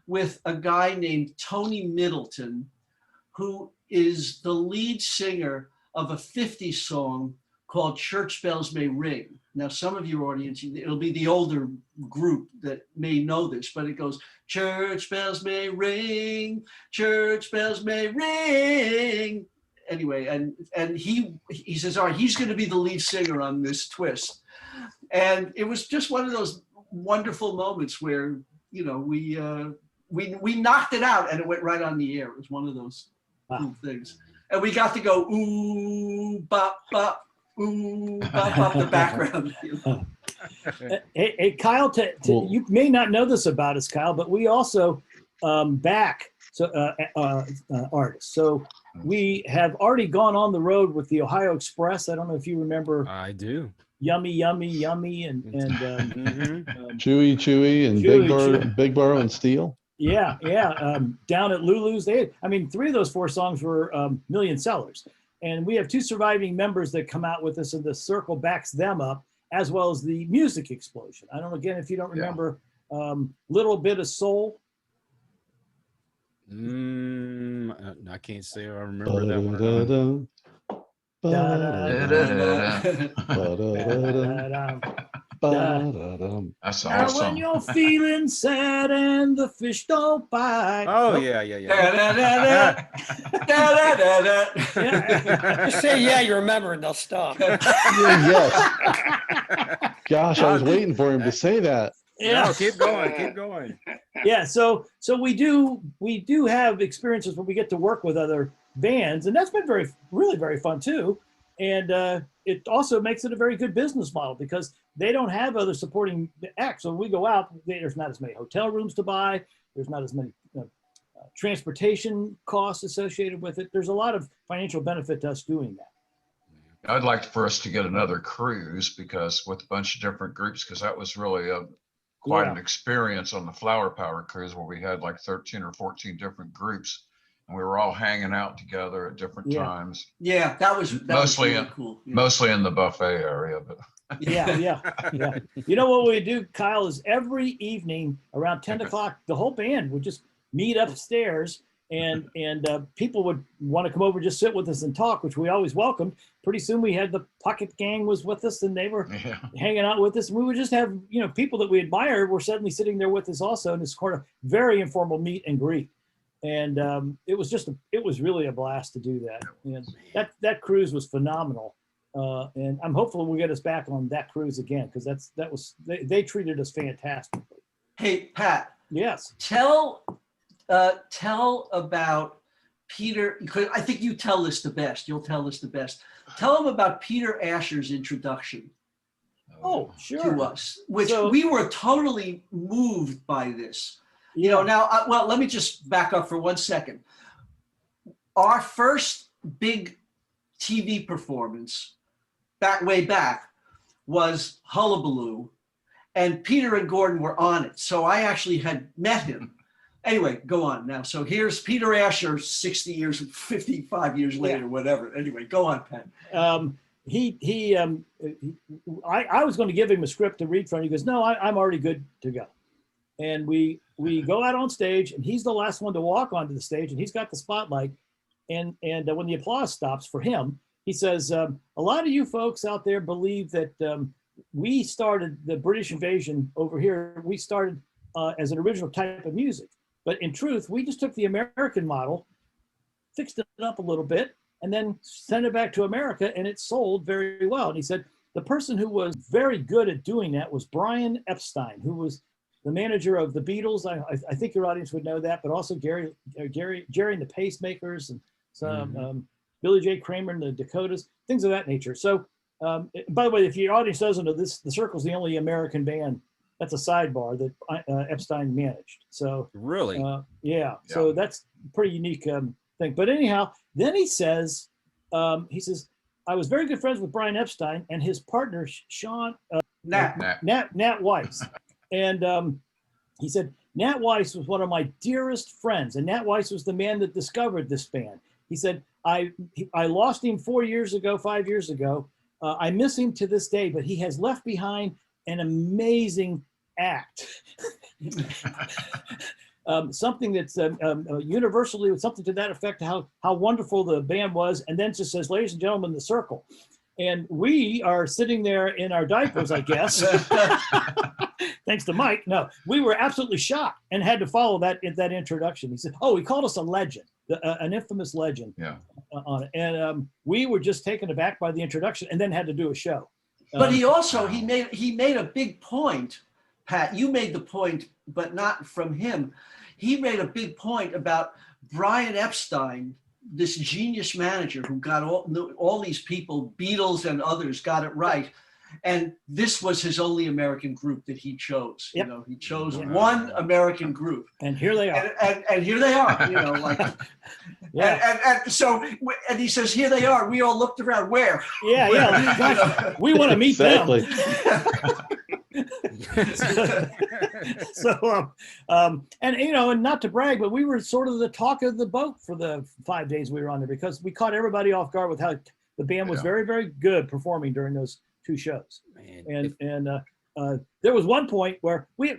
with a guy named Tony Middleton, who is the lead singer of a 50s song called Church Bells May Ring. Now, some of your audience, it'll be the older group that may know this, but it goes, church bells may ring, church bells may ring. Anyway, and he says, all right, he's going to be the lead singer on this twist. And it was just one of those wonderful moments where, you know, we knocked it out and it went right on the air. It was one of those cool things. And we got to go, ooh, bop, bop, ooh, bop, bop, the background. You know? Hey, Kyle, you may not know this about us, Kyle, but we also back artists. So we have already gone on the road with the Ohio Express. I don't know if you remember. I do. Yummy, yummy, yummy, and Chewy, and Big Burrow and Steel. Yeah. Down at Lulu's, I mean, 3 of those 4 songs were million sellers. And we have 2 surviving members that come out with us, and the Circle backs them up, as well as the Music Explosion. I don't know, again, if you don't remember, Little Bit of Soul. I can't say I remember that one. That's Now awesome. when you're feeling sad and the fish don't bite. Oh, yeah. Just say, yeah, you remember, and they'll stop. Yes. Gosh, I was waiting for him to say that. Yeah. No, keep going. Yeah, so we do have experiences where we get to work with other bands, and that's been really very fun too. And it also makes it a very good business model because they don't have other supporting acts. So when we go out, there's not as many hotel rooms to buy. There's not as many transportation costs associated with it. There's a lot of financial benefit to us doing that. I'd like for us to get another cruise because with a bunch of different groups, because that was really quite an experience on the Flower Power cruise where we had like 13 or 14 different groups. And we were all hanging out together at different times. Yeah, that was mostly really cool. Yeah. Mostly in the buffet area, but Yeah. You know what we do, Kyle, is every evening around 10 o'clock, the whole band would just meet upstairs, and people would want to come over, just sit with us and talk, which we always welcomed. Pretty soon we had the Pocket Gang was with us, and they were hanging out with us. We would just have, people that we admired were suddenly sitting there with us also, and it's kind of very informal meet and greet. And it was really a blast to do that. And that cruise was phenomenal. And I'm hopeful we'll get us back on that cruise again, because they treated us fantastically. Hey, Pat. Yes. Tell about Peter, because I think you tell this the best. You'll tell us the best. Tell them about Peter Asher's introduction Oh, sure. to us, which we were totally moved by this. Now, let me just back up for 1 second. Our first big TV performance way back was Hullabaloo, and Peter and Gordon were on it. So I actually had met him. Anyway, go on now. So here's Peter Asher, 60 years, 55 years later, whatever. Anyway, go on, Pat. I was going to give him a script to read from. He goes, no, I'm already good to go. And we go out on stage, and he's the last one to walk onto the stage, and he's got the spotlight. And when the applause stops for him, he says, a lot of you folks out there believe that we started the British invasion over here. We started as an original type of music. But in truth, we just took the American model, fixed it up a little bit, and then sent it back to America, and it sold very well. And he said, the person who was very good at doing that was Brian Epstein, who was the manager of the Beatles. I think your audience would know that, but also Jerry and the Pacemakers, and some Billy J. Kramer and the Dakotas, things of that nature. So, by the way, if your audience doesn't know this, the Cyrkle's the only American band. That's a sidebar that Epstein managed. So Really? yeah. So that's a pretty unique thing. But anyhow, then he says, I was very good friends with Brian Epstein and his partner, Sean, Nat Weiss. And he said, Nat Weiss was one of my dearest friends. And Nat Weiss was the man that discovered this band. He said, I lost him 5 years ago. I miss him to this day, but he has left behind an amazing act. Something that's universally, something to that effect, how wonderful the band was. And then just says, ladies and gentlemen, the Cyrkle. And we are sitting there in our diapers, I guess. Thanks to Mike. No, we were absolutely shocked and had to follow that introduction. He said, oh, he called us a legend, an infamous legend on it. And we were just taken aback by the introduction and then had to do a show. But he also, he made a big point, Pat. You made the point, but not from him. He made a big point about Brian Epstein, this genius manager who got all these people, Beatles and others, got it right. And this was his only American group that he chose. Yep. You know, he chose one American group. And here they are. And here they are, you know, like, and so, and he says, here they are. We all looked around. Where? Yeah. Gosh, we want to meet them. So, and you know, and not to brag, but we were sort of the talk of the boat for the 5 days we were on there, because we caught everybody off guard with how the band was very, very good performing during those 2 shows. Man, and there was one point where we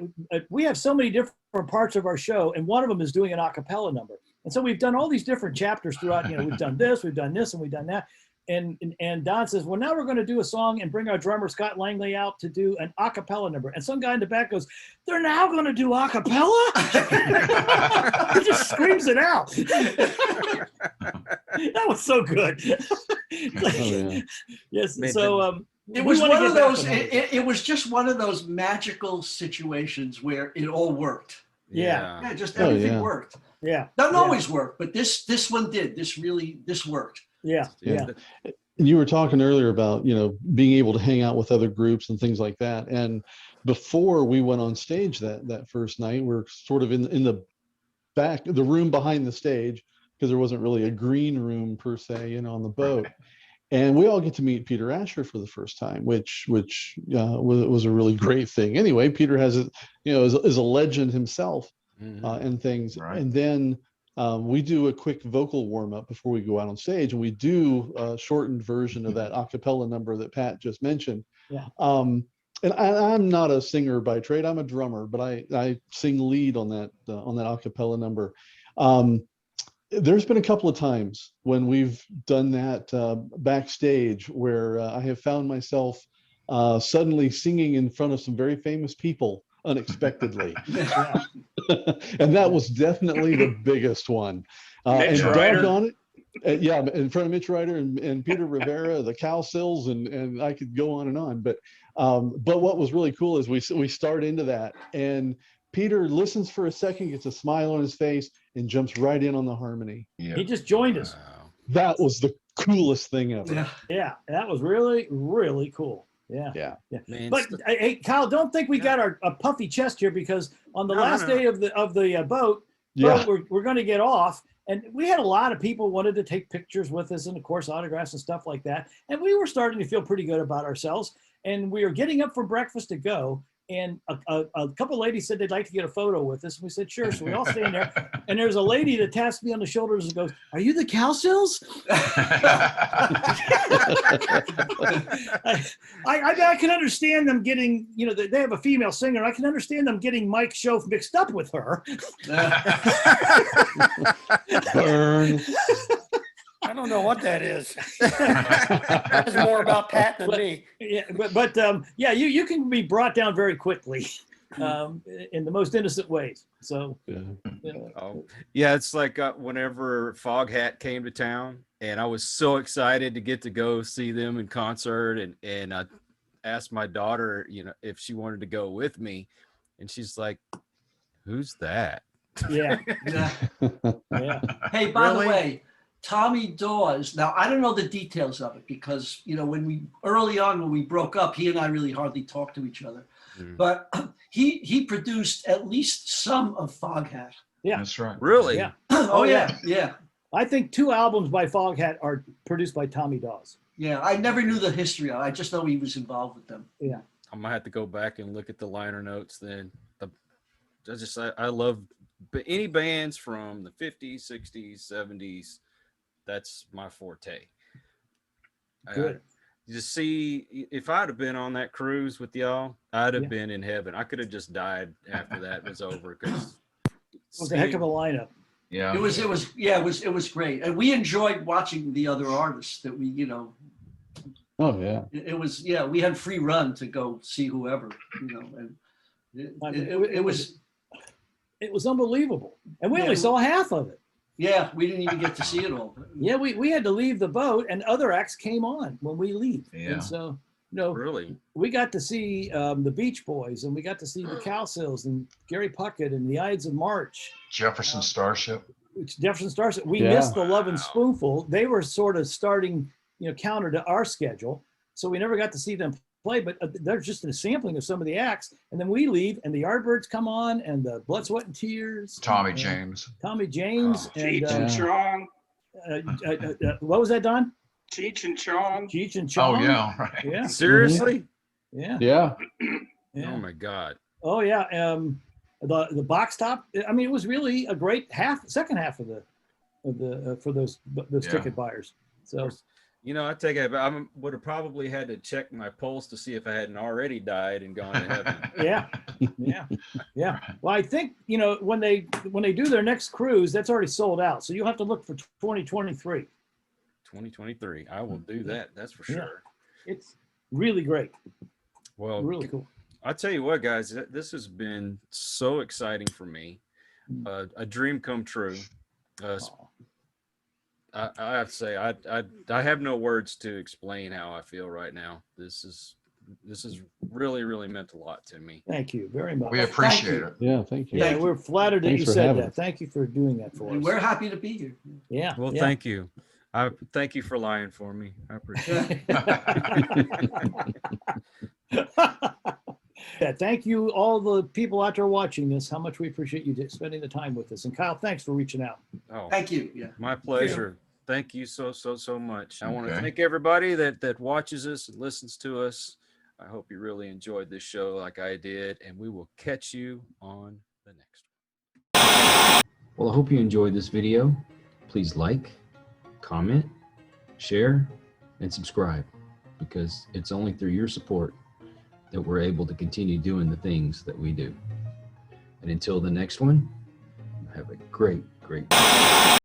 have so many different parts of our show, and one of them is doing an a cappella number. And so we've done all these different chapters throughout. You know, we've done this, and we've done that. And Don says, well, now we're going to do a song and bring our drummer Scott Langley out to do an a cappella number. And some guy in the back goes, they're now going to do a cappella? He just screams it out. That was so good. Yes. So it was one of those, it was just one of those magical situations where it all worked. Yeah. Just everything worked. Yeah. Doesn't always work, but this one did. This worked. Yeah. You were talking earlier about, you know, being able to hang out with other groups and things like that. And before we went on stage that first night, we're sort of in the back, the room behind the stage, because there wasn't really a green room per se, you know, on the boat. And we all get to meet Peter Asher for the first time, which was a really great thing. Anyway, Peter has, you know, is a legend himself and things. Right. And then we do a quick vocal warm up before we go out on stage, and we do a shortened version of that a cappella number that Pat just mentioned. Yeah. And I'm not a singer by trade. I'm a drummer, but I sing lead on that a cappella number. There's been a couple of times when we've done that backstage where I have found myself suddenly singing in front of some very famous people unexpectedly. And that was definitely the biggest one. And doggone it, in front of Mitch Ryder and Peter Rivera, the Cal Sills, and I could go on and on. But what was really cool is we start into that, and Peter listens for a second, gets a smile on his face, and jumps right in on the harmony. Yeah. He just joined us. That was the coolest thing ever. Yeah, that was really, really cool. Yeah. Man, but hey, Kyle, don't think we got a puffy chest here, because on the last day of the boat, we're going to get off, and we had a lot of people wanted to take pictures with us, and of course autographs and stuff like that. And we were starting to feel pretty good about ourselves, and we were getting up for breakfast to go. And a couple of ladies said they'd like to get a photo with us. And we said, sure. So we all stand there. And there's a lady that taps me on the shoulders and goes, are you the Calsills? I can understand them getting, you know, they have a female singer. I can understand them getting Mike's show mixed up with her. Burn. I don't know what that is. That's more about Pat than me. Yeah, but you can be brought down very quickly in the most innocent ways. So it's like whenever Foghat came to town, and I was so excited to get to go see them in concert, and I asked my daughter, you know, if she wanted to go with me. And she's like, who's that? Yeah. Yeah. Yeah. Hey, by Really? the way, Tommy Dawes. Now I don't know the details of it because early on when we broke up, he and I really hardly talked to each other. Mm. But he produced at least some of Foghat. Yeah. That's right. Really? Yeah. Oh yeah. yeah. I think 2 albums by Foghat are produced by Tommy Dawes. Yeah, I never knew the history of it. I just know he was involved with them. Yeah. I'm gonna have to go back and look at the liner notes then. I love any bands from the 50s, 60s, 70s. That's my forte. Good. You just see, if I'd have been on that cruise with y'all, I'd have Yeah. been in heaven. I could have just died after that was over. Because It was a heck of a lineup. Yeah. It was great, and we enjoyed watching the other artists that we Oh yeah. It was we had free run to go see whoever and it was unbelievable, and we only Yeah. saw half of it. we didn't even get to see it all. Yeah, we had to leave the boat, and other acts came on when we leave. Yeah. And so really. we got to see the Beach Boys, and we got to see the Cowsills and Gary Puckett and the Ides of March. Jefferson Starship. Jefferson Starship. We Yeah. missed the Love and Wow. Spoonful. They were sort of starting, counter to our schedule, so we never got to see them play. But they're just a sampling of some of the acts, and then we leave, and the Yardbirds come on, and the Blood, Sweat, and Tears. Tommy and James. Tommy James, Oh, and Cheech and Chong. what was that, Don? Cheech and Chong. Cheech and Oh Chong. yeah, right. Yeah. Seriously? Yeah. Yeah. Yeah. Oh my God. Oh yeah. The box top. I mean, it was really a great second half of the for those Yeah. ticket buyers. So I take it. I would have probably had to check my pulse to see if I hadn't already died and gone to heaven. yeah. Well, I think when they do their next cruise, that's already sold out. So you'll have to look for 2023. 2023. I will do that. That's for Yeah. sure. It's really great. Well, Really cool. I'll tell you what, guys, this has been so exciting for me. A dream come true. I have to say, I have no words to explain how I feel right now. This is really, really meant a lot to me. Thank you very much. We appreciate it. Yeah. Thank you. Yeah, Thank you. we're flattered that Thanks you for said having that. us. Thank you for doing that for And us. we're happy to be here. Yeah. Well, yeah. thank you. I thank you for lying for me. I appreciate it. Yeah, thank you, all the people out there watching this. How much we appreciate you spending the time with us. And Kyle, thanks for reaching out. Oh, Thank you. Yeah. my pleasure. Thank you so much. I want to Okay. thank everybody that watches us and listens to us. I hope you really enjoyed this show like I did, and we will catch you on the next one. Well, I hope you enjoyed this video. Please like, comment, share, and subscribe, because it's only through your support that we're able to continue doing the things that we do. And until the next one, have a great day.